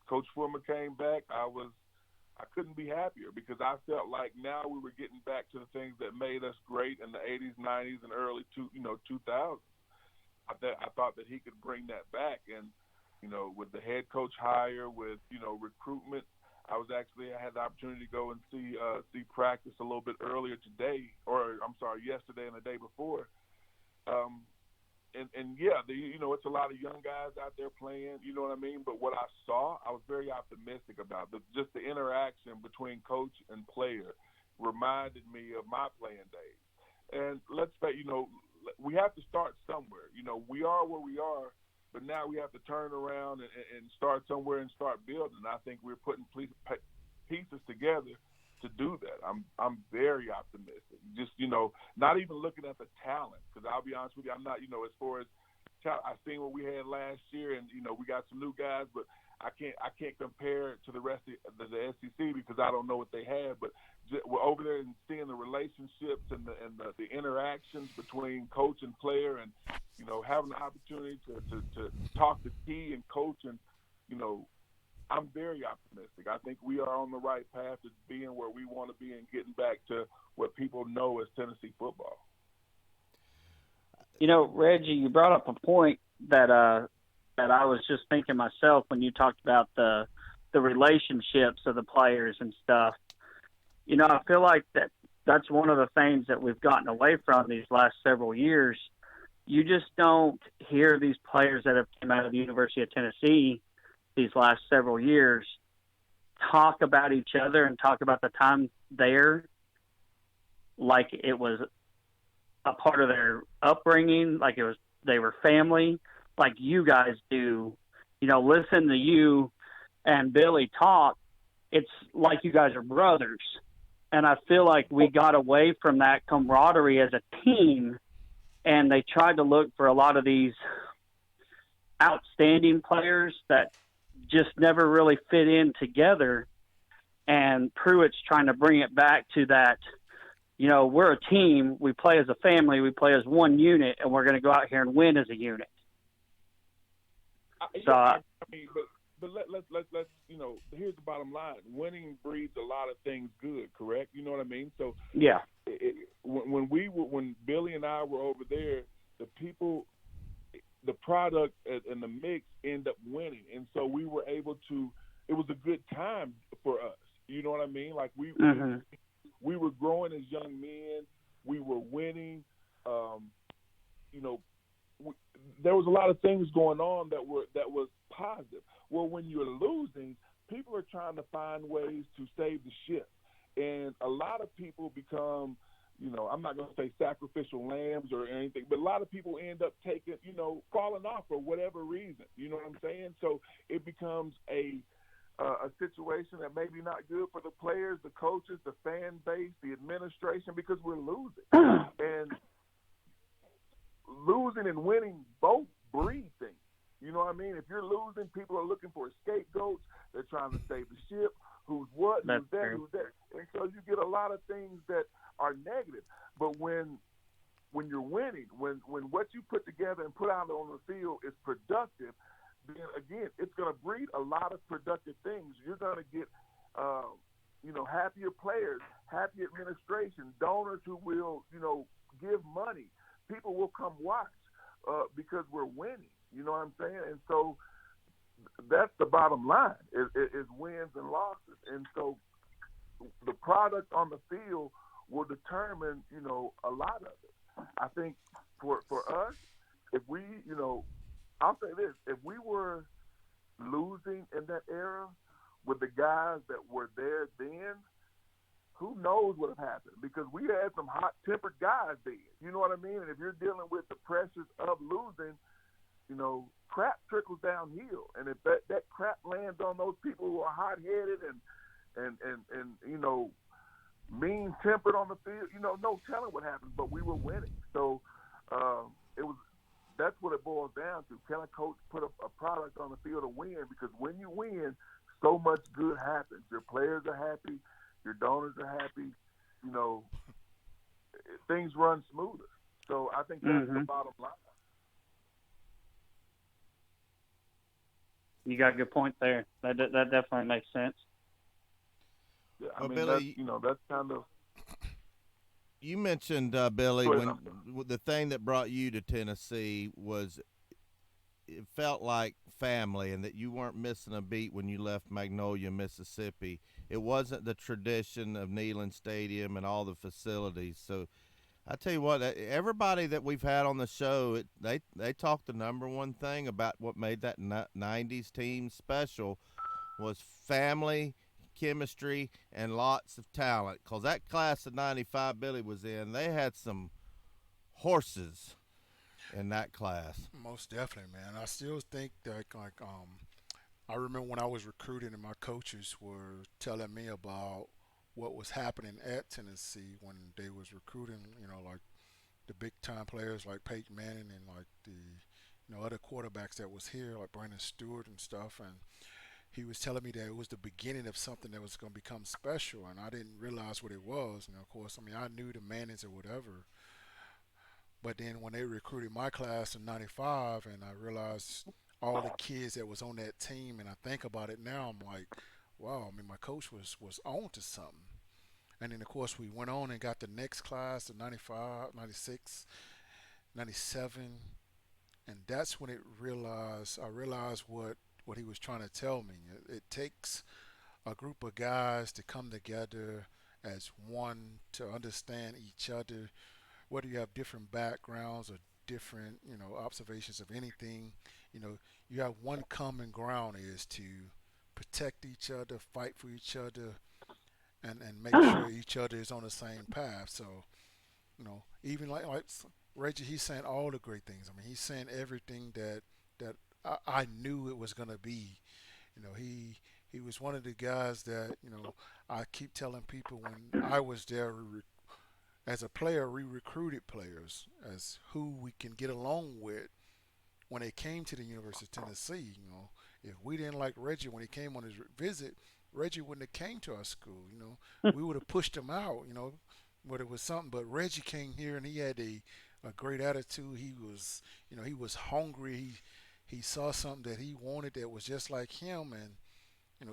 Coach Fulmer came back, I couldn't be happier because I felt like now we were getting back to the things that made us great in the 80s, 90s, and early 2000s. I thought that he could bring that back, and with the head coach hire, with recruitment, I had the opportunity to go and see practice a little bit earlier today, yesterday and the day before. And yeah, it's a lot of young guys out there playing, you know what I mean? But what I saw, I was very optimistic about. Just the interaction between coach and player reminded me of my playing days. And let's say, we have to start somewhere. We are where we are, but now we have to turn around and start somewhere and start building. I think we're putting pieces together to do that. I'm very optimistic. Just not even looking at the talent, because I'll be honest with you, I'm not as far as talent. I seen what we had last year, and we got some new guys, but I can't compare it to the rest of the SEC because I don't know what they have. But we're over there and seeing the relationships and the interactions between coach and player, and having the opportunity to talk to T and coach, and I'm very optimistic. I think we are on the right path to being where we want to be and getting back to what people know as Tennessee football. Reggie, you brought up a point that I was just thinking myself when you talked about the relationships of the players and stuff. I feel like that's one of the things that we've gotten away from these last several years. You just don't hear these players that have come out of the University of Tennessee these last several years talk about each other and talk about the time there like it was a part of their upbringing, like they were family, like you guys do. Listen to you and Billy talk, it's like you guys are brothers. And I feel like we got away from that camaraderie as a team, and they tried to look for a lot of these outstanding players that just never really fit in together. And Pruitt's trying to bring it back to that, we're a team, we play as a family, we play as one unit, and we're going to go out here and win as a unit. But let's here's the bottom line: winning breeds a lot of things good. Correct? You know what I mean? So yeah, when Billy and I were over there, the product and the mix end up winning, and so we were able to. It was a good time for us. You know what I mean? Like we were growing as young men. We were winning. There was a lot of things going on that was positive. Well, when you're losing, people are trying to find ways to save the ship, and a lot of people become, I'm not going to say sacrificial lambs or anything, but a lot of people end up taking, falling off for whatever reason. You know what I'm saying? So it becomes a situation that may be not good for the players, the coaches, the fan base, the administration, because we're losing. And losing and winning both breed things. You know what I mean? If you're losing, people are looking for scapegoats. They're trying to save the ship. Who's what? That's Who's that? true. Who's that? And so you get a lot of things that are negative. But when you're winning, when what you put together and put out on the field is productive, then again, it's going to breed a lot of productive things. You're going to get, happier players, happy administration, donors who will, give money. People will come watch because we're winning. You know what I'm saying? And so that's the bottom line is wins and losses. And so the product on the field will determine, a lot of it. I think for us, if we, I'll say this, if we were losing in that era with the guys that were there then, who knows what would have happened? Because we had some hot-tempered guys then. You know what I mean? And if you're dealing with the pressures of losing, crap trickles downhill. And if that crap lands on those people who are hot-headed and mean-tempered on the field, no telling what happens. But we were winning. So that's what it boils down to. Can a coach put a product on the field to win? Because when you win, so much good happens. Your players are happy. Your donors are happy. Things run smoother. So I think that's the bottom line. You got a good point there. That definitely makes sense. Yeah, Well, Billy, that's kind of. You mentioned, Billy, when the thing that brought you to Tennessee was it felt like family and that you weren't missing a beat when you left Magnolia, Mississippi. It wasn't the tradition of Neyland Stadium and all the facilities. So I tell you what, everybody that we've had on the show, they talked the number one thing about what made that 90s team special was family, chemistry, and lots of talent. Because that class of 95 Billy was in, they had some horses in that class. Most definitely, man. I still think that I remember when I was recruiting and my coaches were telling me about what was happening at Tennessee when they was recruiting, like the big time players like Peyton Manning and like the other quarterbacks that was here like Brandon Stewart and stuff. And he was telling me that it was the beginning of something that was going to become special, and I didn't realize what it was. And of course, I knew the Mannings or whatever. But then when they recruited my class in '95, and I realized all the kids that was on that team, and I think about it now, I'm like, wow, my coach was on to something. And then, of course, we went on and got the next class, the 95, 96, 97. And that's when I realized what he was trying to tell me. It takes a group of guys to come together as one to understand each other, whether you have different backgrounds or different, observations of anything, you have one common ground is to protect each other, fight for each other, and make sure each other is on the same path. So, even like Reggie, he's saying all the great things. He's saying everything that I knew it was gonna be. He was one of the guys that I keep telling people when I was there. As a player, we recruited players as who we can get along with when they came to the University of Tennessee. If we didn't like Reggie when he came on his visit, Reggie wouldn't have came to our school. We would have pushed him out. But it was something. But Reggie came here and he had a great attitude. He was, he was hungry. He saw something that he wanted that was just like him, and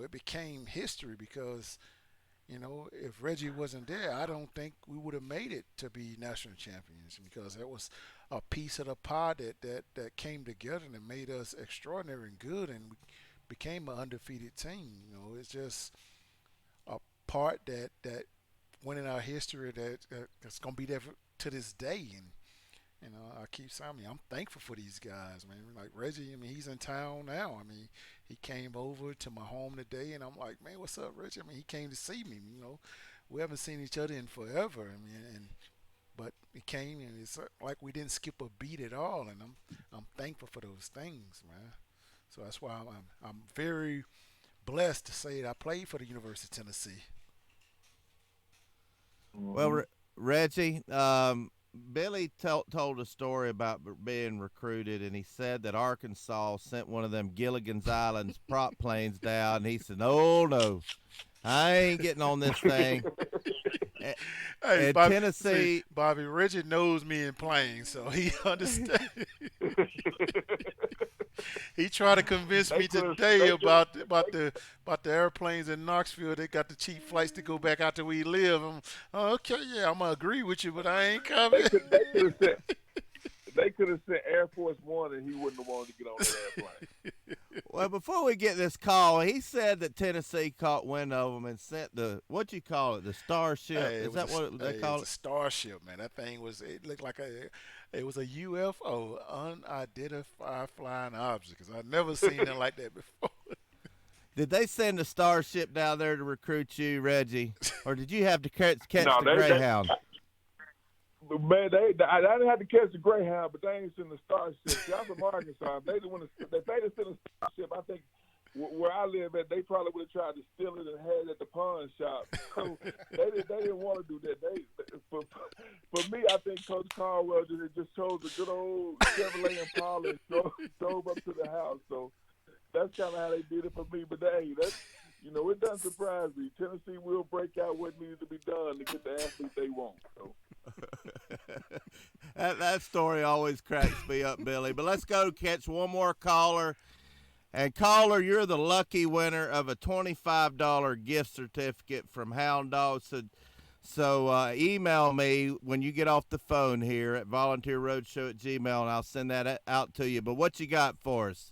it became history because. If Reggie wasn't there, I don't think we would have made it to be national champions because that was a piece of the pie that came together and made us extraordinary and good, and we became an undefeated team. It's just a part that went in our history that's going to be there to this day. And I keep saying, I'm thankful for these guys, man. Like Reggie, he's in town now. He came over to my home today, and I'm like, man, what's up, Reggie? He came to see me. We haven't seen each other in forever. But he came, and it's like we didn't skip a beat at all. And I'm thankful for those things, man. So that's why I'm very blessed to say that I played for the University of Tennessee. Well, Reggie, Billy told a story about being recruited, and he said that Arkansas sent one of them Gilligan's Island's prop planes down. And he said, "Oh no, I ain't getting on this thing." Hey, And Bobby, see, Tennessee, Bobby, Reggie knows me in playing, so he understands. He tried to convince They me could have. today They could. about the airplanes in Knoxville. They got the cheap flights to go back out to where we live. Oh, okay, yeah, I'm gonna agree with you, but I ain't coming. They could. They could have sent. They could have sent Air Force One, and he wouldn't have wanted to get on that airplane. well, before we get this call, he said that Tennessee caught wind of him and sent the what you call it, the Starship. Hey, Is that what they it call was it? a starship, man. That thing it looked like it was a UFO, unidentified flying object. Cause I've never seen it like that before. Did they send the Starship down there to recruit you, Reggie, or did you have to catch No, the Greyhound? Man, I didn't have to catch the Greyhound, but they ain't sent the Starship. See, I'm from Arkansas. If they'd have sent a Starship, I think where I live at, they probably would have tried to steal it and had it at the pawn shop. So they didn't want to do that. For me, I think Coach Caldwell just chose a good old Chevrolet Impala and drove up to the house. So that's kind of how they did it for me. But hey, it doesn't surprise me. Tennessee will break out what needs to be done to get the athlete they want. So. that story always cracks me up, Billy. But let's go catch one more caller. And caller, you're the lucky winner of a $25 gift certificate from Hound Dog. So email me when you get off the phone here at volunteerroadshow@gmail, and I'll send that out to you. But what you got for us?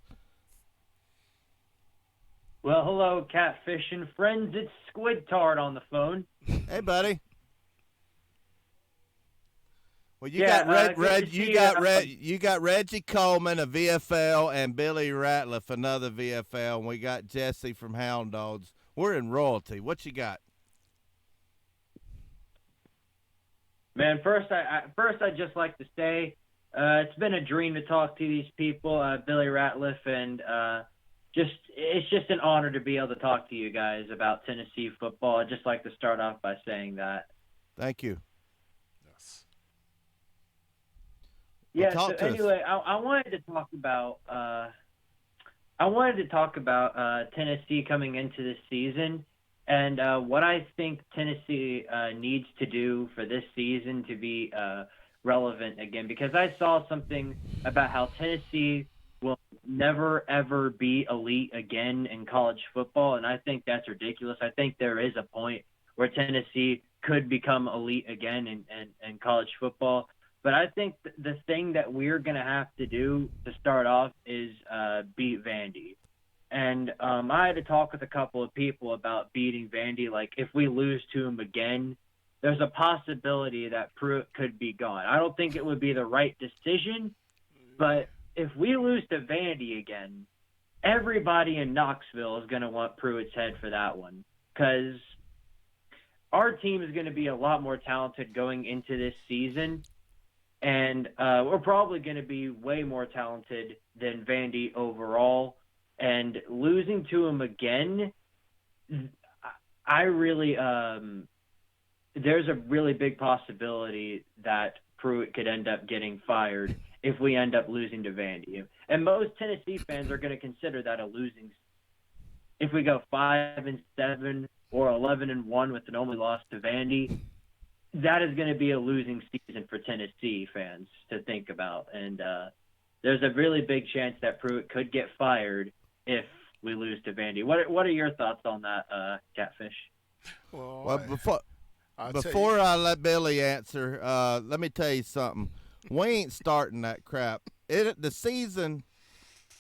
Well, hello, Catfish and friends. It's Squid Tart on the phone. Hey, buddy. Well, you Yeah, got Reggie Coleman, a VFL, and Billy Ratliff, another VFL, and we got Jesse from Hound Dogs. We're in royalty. What you got? Man, first I'd just like to say it's been a dream to talk to these people, Billy Ratliff, and it's just an honor to be able to talk to you guys about Tennessee football. I'd just like to start off by saying that. Thank you. Yeah. So anyway, I wanted to talk about Tennessee coming into this season and what I think Tennessee needs to do for this season to be relevant again. Because I saw something about how Tennessee will never ever be elite again in college football, and I think that's ridiculous. I think there is a point where Tennessee could become elite again in college football. But I think the thing that we're going to have to do to start off is beat Vandy. And I had to talk with a couple of people about beating Vandy. Like, if we lose to them again, there's a possibility that Pruitt could be gone. I don't think it would be the right decision, but if we lose to Vandy again, everybody in Knoxville is going to want Pruitt's head for that one, because our team is going to be a lot more talented going into this season. And we're probably going to be way more talented than Vandy overall. And losing to him again, I really there's a really big possibility that Pruitt could end up getting fired if we end up losing to Vandy. And most Tennessee fans are going to consider that a losing. If we go 5-7 or 11-1 with an only loss to Vandy, that is going to be a losing season for Tennessee fans to think about. And there's a really big chance that Pruitt could get fired if we lose to Vandy. What are your thoughts on that, Catfish? Well, before I let Billy answer, let me tell you something. We ain't starting that crap. The season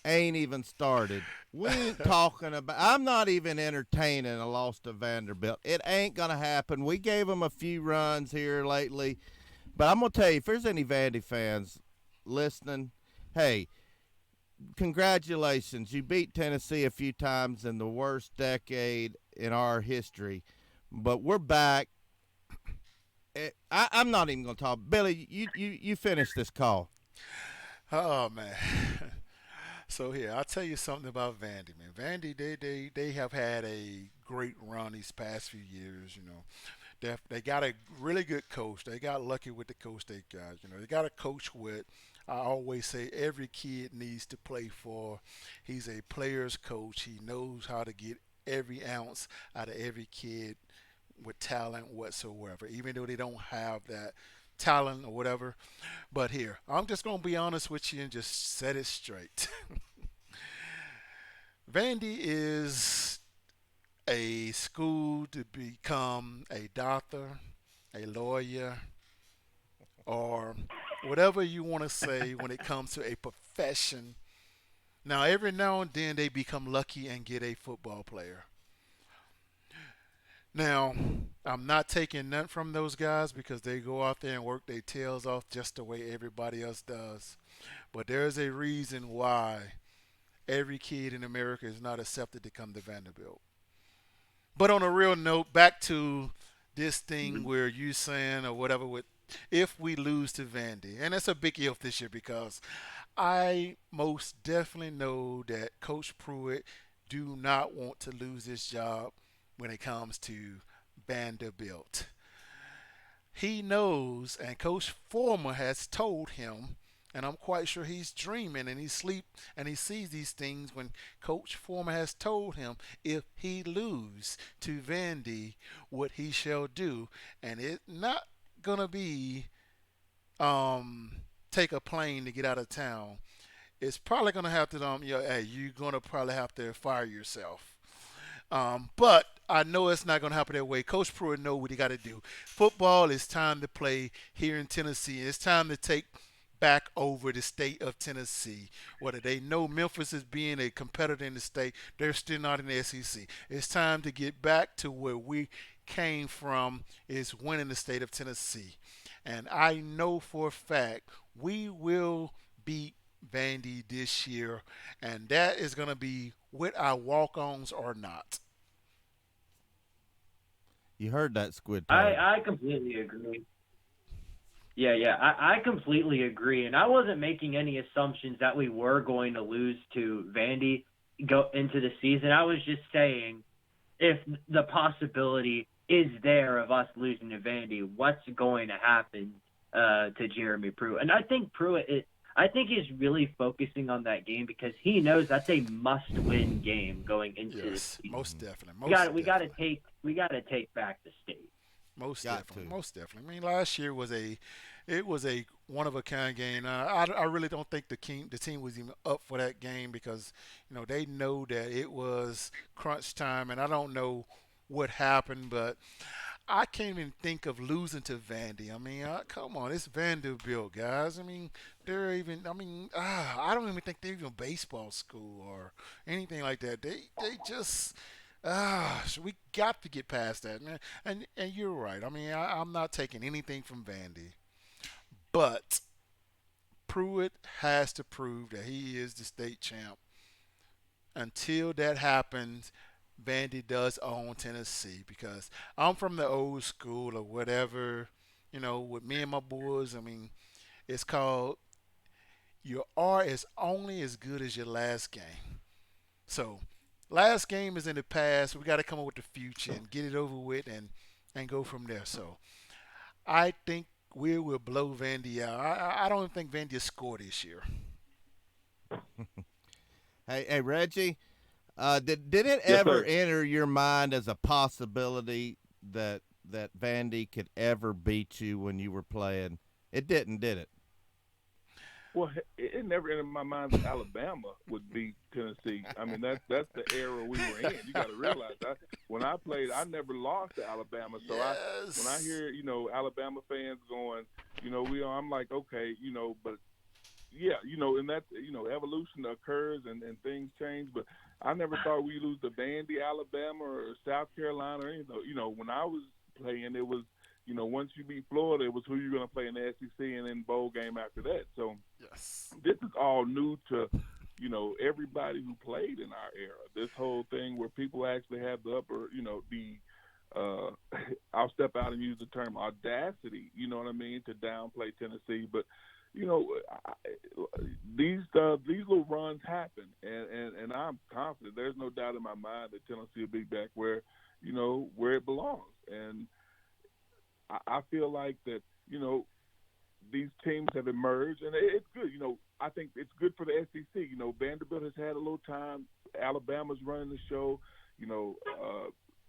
ain't even started. We ain't talking about – I'm not even entertaining a loss to Vanderbilt. It ain't going to happen. We gave them a few runs here lately. But I'm going to tell you, if there's any Vandy fans listening, hey, congratulations. You beat Tennessee a few times in the worst decade in our history. But we're back. I'm not even going to talk. Billy, you finish this call. Oh, man. So here, I'll tell you something about Vandy, man. Vandy, they have had a great run these past few years, They got a really good coach. They got lucky with the coach they got. They got a coach with. I always say every kid needs to play for. He's a player's coach. He knows how to get every ounce out of every kid with talent whatsoever, even though they don't have that talent or whatever. But here, I'm just gonna be honest with you and just set it straight. Vandy is a school to become a doctor, a lawyer, or whatever you want to say when it comes to a profession. Now, every now and then they become lucky and get a football player. Now, I'm not taking none from those guys because they go out there and work their tails off just the way everybody else does. But there's a reason why every kid in America is not accepted to come to Vanderbilt. But on a real note, back to this thing where you saying or whatever with if we lose to Vandy, and that's a big if this year because I most definitely know that Coach Pruitt do not want to lose his job when it comes to Vanderbilt. He knows, and Coach Former has told him, and I'm quite sure he's dreaming and he sleep and he sees these things when Coach Former has told him if he lose to Vandy, what he shall do, and it's not gonna be take a plane to get out of town. It's probably gonna have to hey, you're gonna probably have to fire yourself. But I know it's not going to happen that way. Coach Pruitt know what he got to do. Football is time to play here in Tennessee. It's time to take back over the state of Tennessee. Whether they know Memphis is being a competitor in the state, they're still not in the SEC. It's time to get back to where we came from is winning the state of Tennessee. And I know for a fact we will beat Vandy this year, and that is going to be with our walk-ons or not. You heard that, Squid I, Tard. I completely agree. Yeah. I completely agree. And I wasn't making any assumptions that we were going to lose to Vandy go into the season. I was just saying if the possibility is there of us losing to Vandy, what's going to happen to Jeremy Pruitt? And I think I think he's really focusing on that game because he knows that's a must-win game going into the Yes, season. most definitely. We got to take back the state. Most Got definitely, to. most definitely. I mean, last year was a one of a kind game. I really don't think the team was even up for that game because they know that it was crunch time, and I don't know what happened, but I can't even think of losing to Vandy. I mean, come on, it's Vanderbilt, guys. I mean, they're even. I mean, I don't even think they're even baseball school or anything like that. They just. So we got to get past that, man. And you're right. I mean, I'm not taking anything from Vandy, but Pruitt has to prove that he is the state champ. Until that happens, Vandy does own Tennessee because I'm from the old school or whatever. With me and my boys, I mean, it's called your R is only as good as your last game. So, last game is in the past. We got to come up with the future and get it over with and go from there. So, I think we will blow Vandy out. I don't even think Vandy will score this year. Hey, Reggie, did it Yes, ever sir. enter your mind as a possibility that Vandy could ever beat you when you were playing? It didn't, did it? Well, it never entered my mind that Alabama would beat Tennessee. I mean, that's the era we were in. You got to realize that when I played, I never lost to Alabama. So when I Yes. hear Alabama fans going, I'm like, okay, but yeah, and that's evolution occurs and things change. But I never thought we lose to Vandy, Alabama, or South Carolina or anything. When I was playing, it was once you beat Florida, it was who you're going to play in the SEC and then bowl game after that. So Yes. this is all new to everybody who played in our era. This whole thing where people actually have the upper, the uh, I'll step out and use the term audacity. You know what I mean, to downplay Tennessee, but you know, these little runs happen, and I'm confident. There's no doubt in my mind that Tennessee will be back where it belongs. And I feel like that, these teams have emerged, and it's good. I think it's good for the SEC. Vanderbilt has had a little time. Alabama's running the show.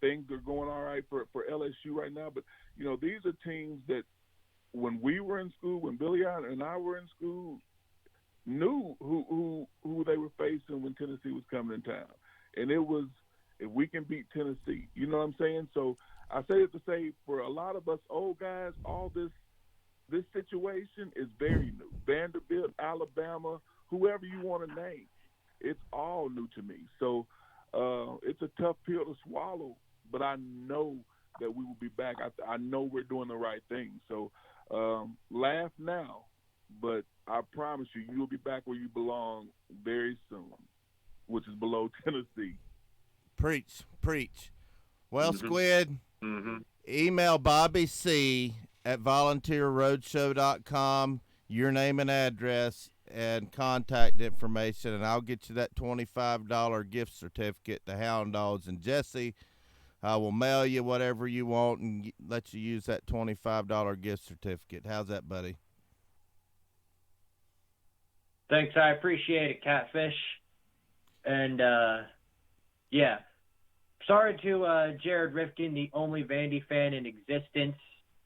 Things are going all right for LSU right now. But, these are teams that when we were in school, when Billy and I were in school, knew who they were facing when Tennessee was coming in town. And it was, if we can beat Tennessee, you know what I'm saying? So I say it to say, for a lot of us old guys, all this situation is very new. Vanderbilt, Alabama, whoever you want to name, it's all new to me. So it's a tough pill to swallow, but I know that we will be back. I know we're doing the right thing. So laugh now, but I promise you, you'll be back where you belong very soon, which is below Tennessee. Preach. Well, Squid, email Bobby C. at volunteerroadshow.com, your name and address and contact information, and I'll get you that $25 gift certificate to Hound Dogs. And Jesse, I will mail you whatever you want and let you use that $25 gift certificate. How's that, buddy? Thanks, I appreciate it, Catfish. And, yeah. Sorry to Jared Rifkin, the only Vandy fan in existence.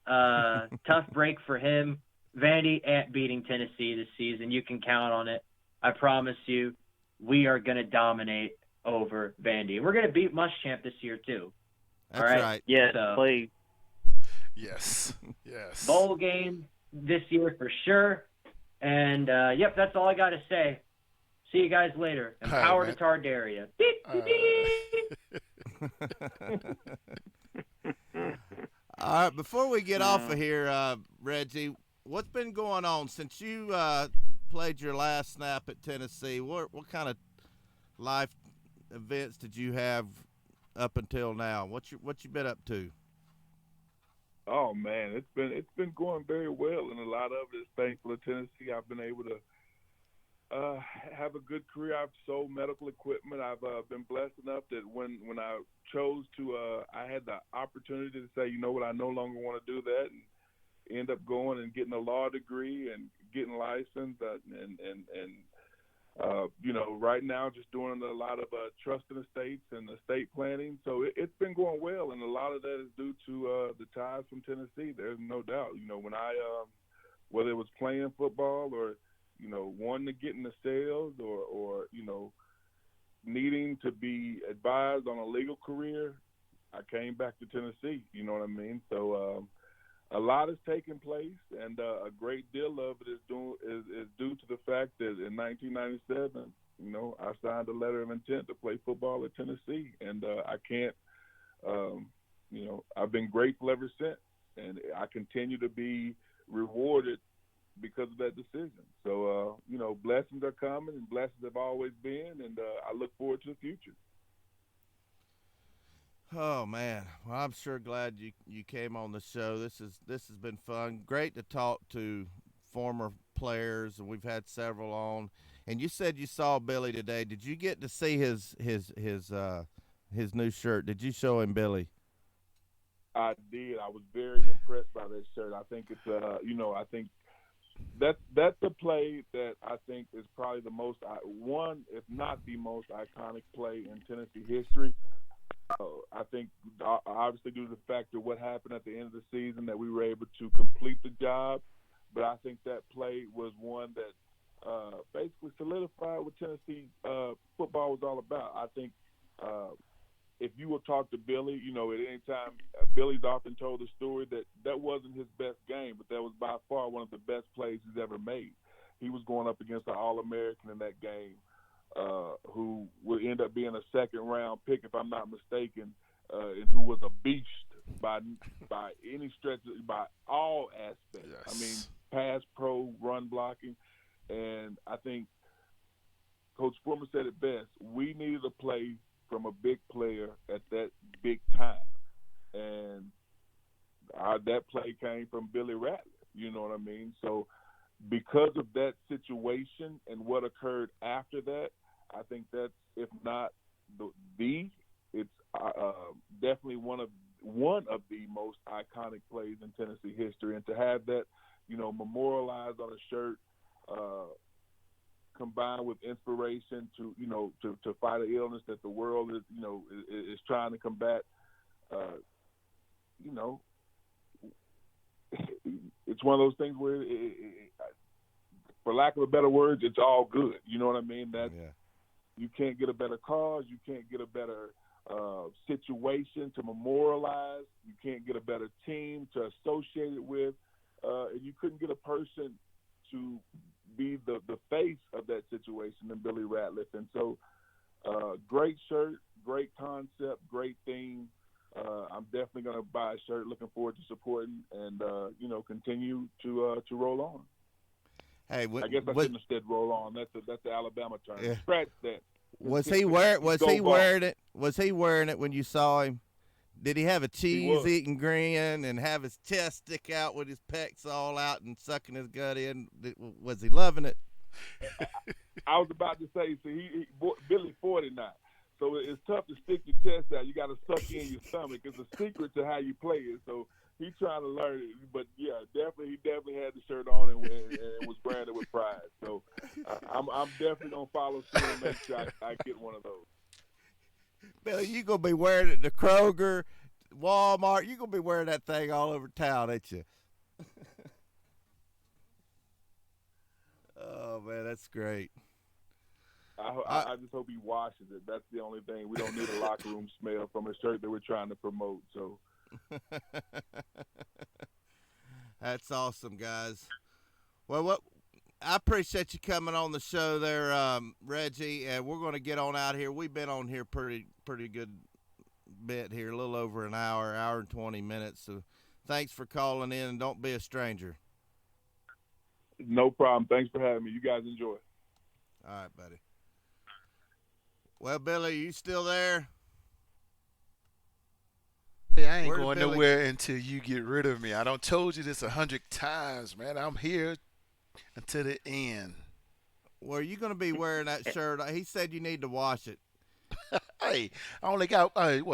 Tough break for him. Vandy ain't beating Tennessee this season. You can count on it. I promise you, we are going to dominate over Vandy. We're going to beat Muschamp this year, too. That's all right? right. Yes, So, please. Yes. Bowl game this year for sure. And, yep, that's all I got to say. See you guys later. And power to Tardaria. All right, before we get off of here, Reggie, what's been going on since you played your last snap at Tennessee? What kind of life events did you have up until now? What you been up to? Oh man, it's been going very well, and a lot of it is thankful to Tennessee. I've been able to have a good career. I've sold medical equipment. I've been blessed enough that when I chose to, I had the opportunity to say, you know what, I no longer want to do that, and end up going and getting a law degree and getting licensed, right now just doing a lot of trust in estates and estate planning. So it's been going well, and a lot of that is due to the ties from Tennessee. There's no doubt. When I, whether it was playing football or wanting to get into sales or needing to be advised on a legal career, I came back to Tennessee. You know what I mean? So a lot has taken place, and a great deal of it is due to the fact that in 1997, I signed a letter of intent to play football at Tennessee, and I can't, I've been grateful ever since, and I continue to be rewarded because of that decision. So, blessings are coming, and blessings have always been, and I look forward to the future. Oh man, well, I'm sure glad you came on the show. This has been fun. Great to talk to former players, and we've had several on. And you said you saw Billy today. Did you get to see his new shirt? Did you show him Billy? I did. I was very impressed by that shirt. I think it's I think that's a play that I think is probably the most one, if not the most iconic play in Tennessee history. I think obviously due to the fact of what happened at the end of the season that we were able to complete the job, but I think that play was one that basically solidified what Tennessee football was all about. I think if you will talk to Billy, at any time, Billy's often told the story that wasn't his best game, but that was by far one of the best plays he's ever made. He was going up against an All-American in that game, who would end up being a second-round pick, if I'm not mistaken, and who was a beast by any stretch, by all aspects. Yes. I mean, pass, pro, run blocking, and I think Coach Foreman said it best. We needed a play from a big player at that big time, and that play came from Billy Ratliff. You know what I mean? So because of that situation and what occurred after that, I think that's, if not it's definitely one of one of the most iconic plays in Tennessee history, and to have that, memorialized on a shirt, combined with inspiration to fight an illness that the world is trying to combat. It's one of those things where, for lack of a better words, it's all good. You know what I mean? You can't get a better cause. You can't get a better situation to memorialize. You can't get a better team to associate it with. And you couldn't get a person to be the face of that situation than Billy Ratliff. And so, great shirt, great concept, great theme. I'm definitely going to buy a shirt. Looking forward to supporting and continue to roll on. Hey, I guess I shouldn't have said roll on. That's the Alabama term. Yeah. Scratch that. Was he wearing it? Was he wearing it when you saw him? Did he have a cheese-eating grin and have his chest stick out with his pecs all out and sucking his gut in? Was he loving it? I was about to say, Billy 49. So it's tough to stick your chest out. You got to suck in your stomach. It's a secret to how you play it. So he's trying to learn it. But, yeah, he definitely had the shirt on and was branded with pride. So I'm definitely going to follow suit and make sure I get one of those. Billy, you going to be wearing it at the Kroger, Walmart. You're going to be wearing that thing all over town, ain't you? Oh, man, that's great. I just hope he washes it. That's the only thing. We don't need a locker room smell from a shirt that we're trying to promote. So that's awesome, guys. Well, I appreciate you coming on the show there, Reggie, and we're going to get on out here. We've been on here pretty good bit here, a little over an hour and 20 minutes. So thanks for calling in, and don't be a stranger. No problem. Thanks for having me. You guys enjoy. All right, buddy. Well, Billy, you still there? Hey, I ain't going nowhere until you get rid of me. I done told you this 100 times, man. I'm here until the end. Well, are you going to be wearing that shirt? He said you need to wash it. Hey, I only got, 1,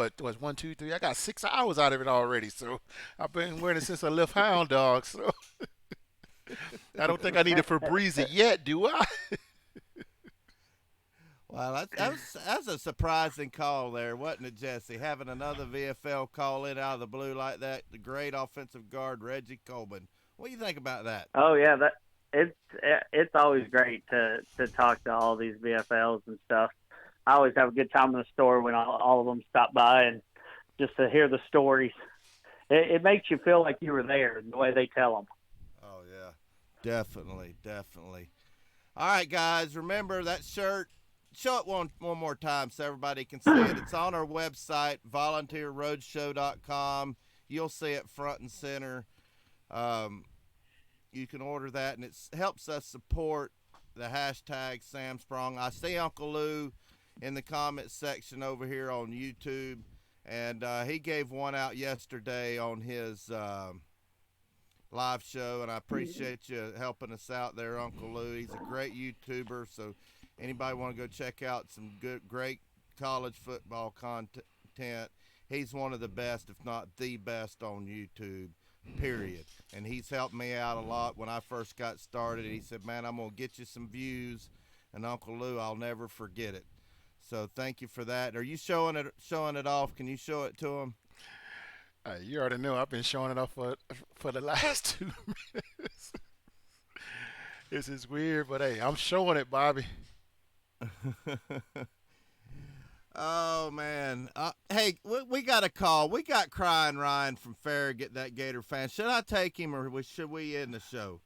2, 3. I got 6 hours out of it already, so I've been wearing it since I left Hound Dog, so I don't think I need a Febreze yet, do I? Well, that's a surprising call there, wasn't it, Jesse? Having another VFL call in out of the blue like that, the great offensive guard, Reggie Coleman. What do you think about that? Oh, yeah, it's always great to talk to all these VFLs and stuff. I always have a good time in the store when all of them stop by and just to hear the stories. It makes you feel like you were there, the way they tell them. Oh, yeah, definitely. All right, guys, remember that shirt. Show it one more time so everybody can see it. It's on our website, volunteerroadshow.com. You'll see it front and center. You can order that, and it helps us support the hashtag Sam Sprong. I see Uncle Lou in the comments section over here on YouTube, and he gave one out yesterday on his live show, and I appreciate you helping us out there, Uncle Lou. He's a great YouTuber, so anybody want to go check out some great college football content, he's one of the best, if not the best, on YouTube, period. And he's helped me out a lot when I first got started. He said, man, I'm going to get you some views, and Uncle Lou, I'll never forget it. So thank you for that. Are you showing it off? Can you show it to him? You already know I've been showing it off for the last 2 minutes. This is weird, but hey, I'm showing it, Bobby. Oh, man. Hey, we got a call. We got Crying Ryan from Farragut, that Gator fan. Should I take him or should we end the show?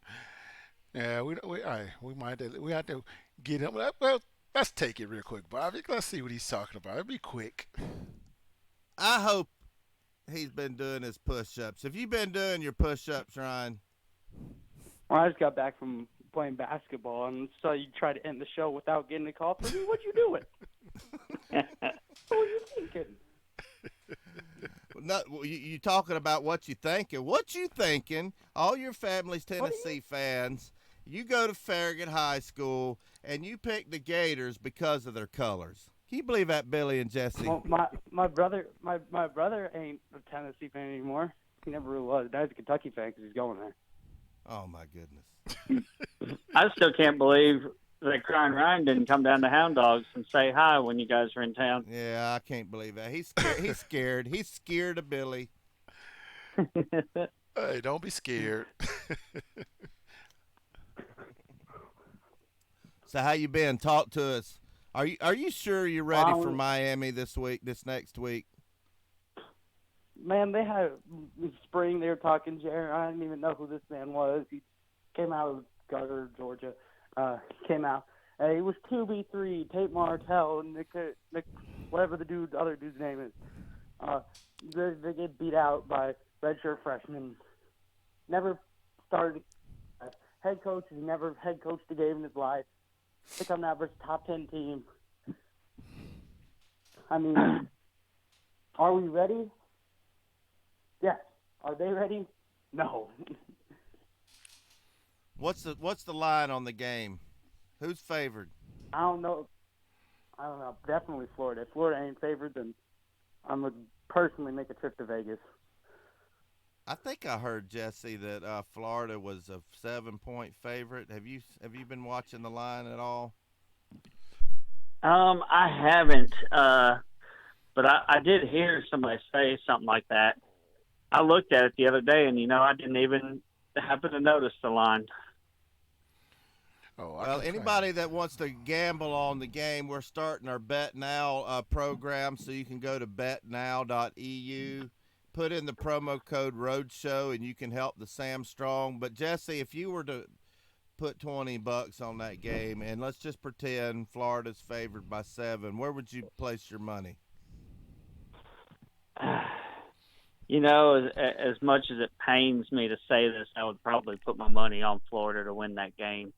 Yeah, we have to get him. Well, let's take it real quick, Bobby. Let's see what he's talking about. It'll be quick. I hope he's been doing his push-ups. Have you been doing your push-ups, Ryan? Well, I just got back from playing basketball, and so you try to end the show without getting a call from me. What you doing? What were you thinking? No, you talking about what you thinking. What you thinking, all your family's Tennessee fans, you go to Farragut High School, and you pick the Gators because of their colors. Can you believe that, Billy and Jesse? Well, my brother ain't a Tennessee fan anymore. He never really was. Now he's a Kentucky fan because he's going there. Oh my goodness! I still can't believe that Crying Ryan didn't come down to Hound Dogs and say hi when you guys were in town. Yeah, I can't believe that. He's scared. He's scared. He's scared of Billy. Hey, don't be scared. So how you been? Talk to us. Are you sure you're ready for Miami this next week? Man, they had spring. They were talking shair. I didn't even know who this man was. He came out of Gutter, Georgia. Came out. He was 2B3, Tate Martell, Nick, whatever the other dude's name is. They get beat out by redshirt freshmen. Never started. Head coach has never head coached a game in his life. They come out versus top 10 team. I mean, are we ready? Yes. Are they ready? No. What's the line on the game? Who's favored? I don't know. Definitely Florida. If Florida ain't favored, then I'm going to personally make a trip to Vegas. I think I heard, Jesse, that Florida was a 7-point favorite. Have you been watching the line at all? I haven't, but I did hear somebody say something like that. I looked at it the other day, and I didn't even happen to notice the line. Oh, well, anybody that wants to gamble on the game, we're starting our Bet Now program, so you can go to betnow.eu. Put in the promo code Roadshow, and you can help the Sam Strong. But, Jesse, if you were to put $20 on that game, and let's just pretend Florida's favored by 7, where would you place your money? As much as it pains me to say this, I would probably put my money on Florida to win that game.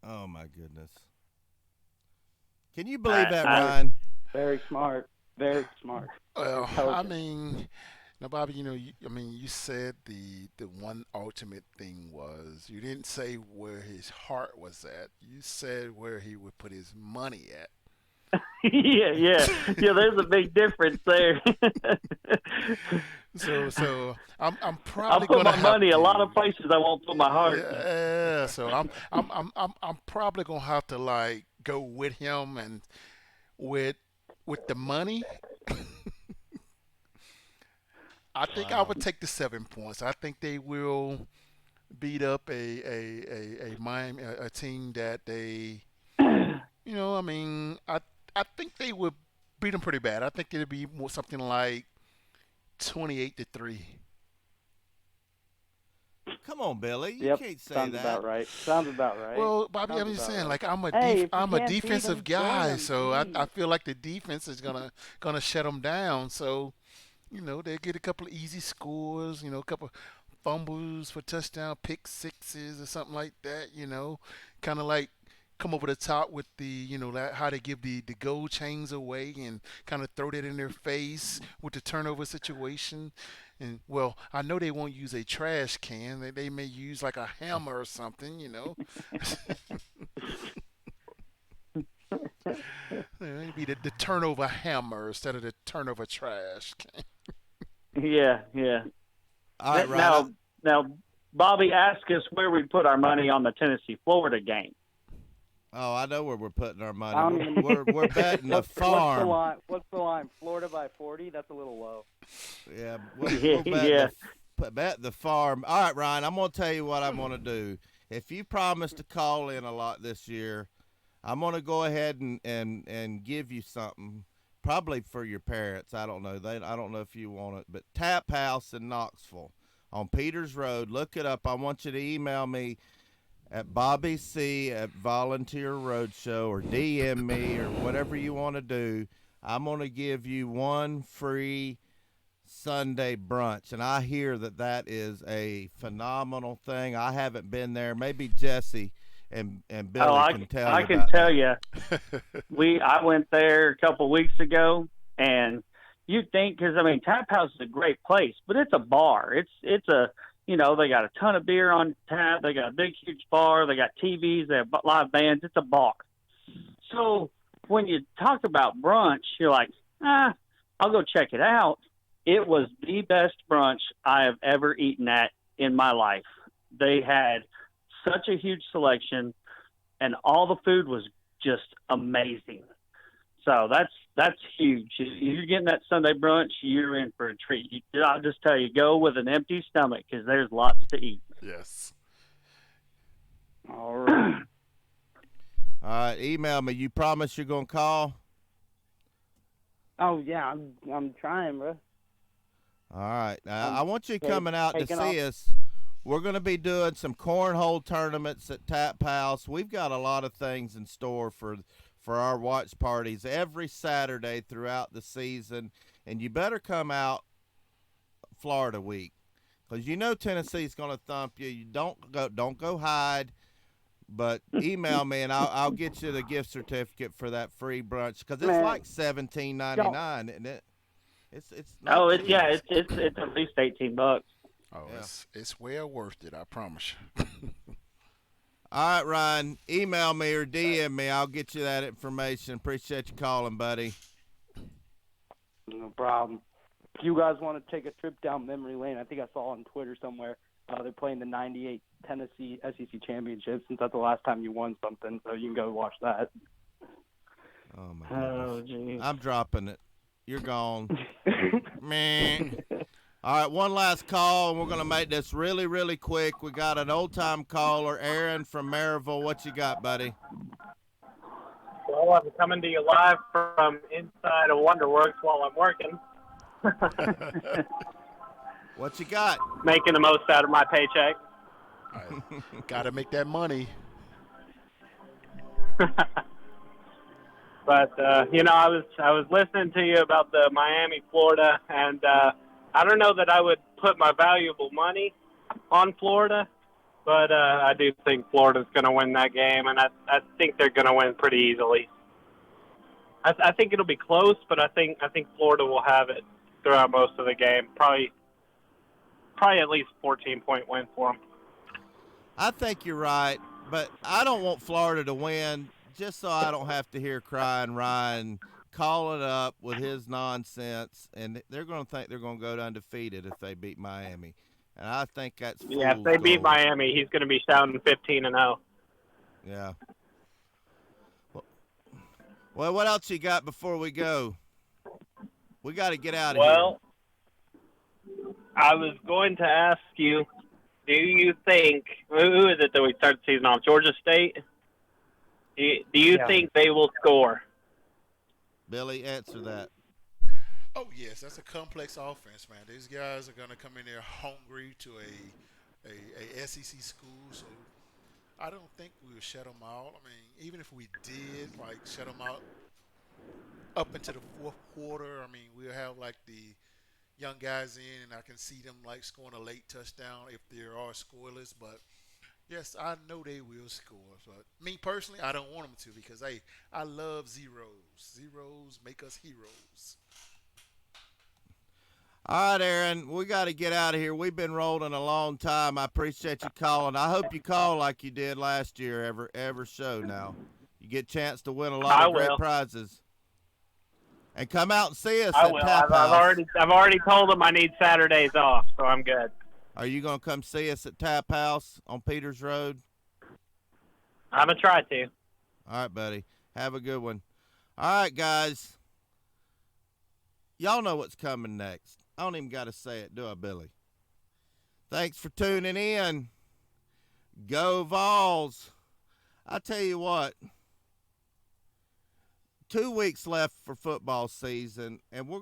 Oh, my goodness. Can you believe that, Ryan? Very smart. Very smart. Well, I mean... Now, Bobby, you said the one ultimate thing was you didn't say where his heart was at. You said where he would put his money at. Yeah. There's a big difference there. So I'm probably I'll put my money a lot of places. I won't put my heart. Yeah. So I'm probably gonna have to go with him and with the money. I think I would take the 7 points. I think they will beat up a Miami, a team that they, I think they would beat them pretty bad. I think it'd be something like 28-3. Come on, Billy. You can't say sounds that. Sounds about right. Well, Bobby, I'm just saying, I'm a defensive guy, so I feel like the defense is gonna shut them down. So. They get a couple of easy scores, a couple of fumbles for touchdown, pick sixes or something like that, kind of like come over the top with the, how they give the gold chains away and kind of throw that in their face with the turnover situation. And, well, I know they won't use a trash can. They may use like a hammer or something, Maybe the turnover hammer instead of the turnover trash can. Yeah. All right, Ryan. Now, Bobby asked us where we put our money on the Tennessee-Florida game. Oh, I know where we're putting our money. We're betting the farm. What's the line? Florida by 40? That's a little low. Yeah, we'll bet the farm. All right, Ryan, I'm going to tell you what I'm going to do. If you promise to call in a lot this year, I'm going to go ahead and give you something. Probably for your parents. I don't know. I don't know if you want it. But Tap House in Knoxville on Peters Road. Look it up. I want you to email me at BobbyC@Volunteer Roadshow or DM me or whatever you want to do. I'm going to give you one free Sunday brunch. And I hear that is a phenomenal thing. I haven't been there. Maybe Jesse and Billy can tell you. I can tell you. I went there a couple weeks ago, and you'd think, because Tap House is a great place, but it's a bar. It's a they got a ton of beer on tap. They got a big huge bar. They got TVs. They have live bands. It's a bar. So when you talk about brunch, you're like, I'll go check it out. It was the best brunch I have ever eaten at in my life. They had such a huge selection, and all the food was just amazing. So that's huge. If you're getting that Sunday brunch, you're in for a treat. I'll just tell you, go with an empty stomach because there's lots to eat. Yes. All right. All right, email me. You promise you're gonna call? Oh yeah, I'm trying, bro. All right. Now, I want you coming out to taking see off. us. We're going to be doing some cornhole tournaments at Tap House. We've got a lot of things in store for our watch parties every Saturday throughout the season, and you better come out Florida week because you know Tennessee's going to thump you. You don't go hide, but email me and I'll get you the gift certificate for that free brunch because it's like $17.99, isn't it? It's not cheap. It's at least $18. Oh, Yeah. it's well worth it, I promise you. All right, Ryan, email me or DM me. I'll get you that information. Appreciate you calling, buddy. No problem. If you guys want to take a trip down memory lane, I think I saw on Twitter somewhere they're playing the '98 Tennessee SEC Championship since that's the last time you won something, so you can go watch that. Oh, my goodness. Geez. I'm dropping it. You're gone. Meh. All right, one last call, and we're going to make this really, really quick. We got an old-time caller, Aaron from Maryville. What you got, buddy? Well, I'm coming to you live from inside of Wonderworks while I'm working. What you got? Making the most out of my paycheck. Got to make that money. But I was listening to you about the Miami, Florida, and I don't know that I would put my valuable money on Florida, but I do think Florida's going to win that game, and I think they're going to win pretty easily. I think it'll be close, but I think Florida will have it throughout most of the game. Probably at least 14-point win for them. I think you're right, but I don't want Florida to win just so I don't have to hear crying Ryan call it up with his nonsense, and they're going to think they're going to go undefeated if they beat Miami. And I think that's Yeah, if they beat gold. Miami, he's going to be shouting 15-0. Yeah. Well, what else you got before we go? We got to get out of here. Well, I was going to ask you, do you think – who is it that we start the season on? Georgia State? Do you think they will score? Billy, answer that. Oh, yes, that's a complex offense, man. These guys are going to come in there hungry to a SEC school, so I don't think we will shut them out. I mean, even if we did, shut them out up into the fourth quarter, I mean, we'll have, the young guys in, and I can see them, scoring a late touchdown if there are scoreless, but yes, I know they will score. But me personally, I don't want them to because, I love zeros. Zeros make us heroes. All right, Aaron, we got to get out of here. We've been rolling a long time. I appreciate you calling. I hope you call like you did last year every show now. You get a chance to win a lot of great prizes. And come out and see us at Tap House. I've already told them I need Saturdays off, so I'm good. Are you going to come see us at Tap House on Peters Road? I'm going to try to. All right, buddy. Have a good one. All right, guys. Y'all know what's coming next. I don't even got to say it, do I, Billy? Thanks for tuning in. Go Vols. I tell you what, 2 weeks left for football season, and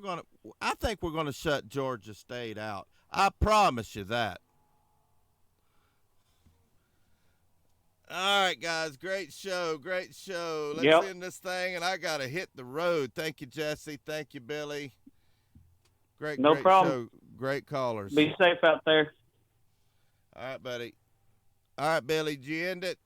I think we're going to shut Georgia State out. I promise you that. All right, guys. Great show. Let's end this thing, and I got to hit the road. Thank you, Jesse. Thank you, Billy. Great problem. Show. Great callers. Be safe out there. All right, buddy. All right, Billy. Did you end it?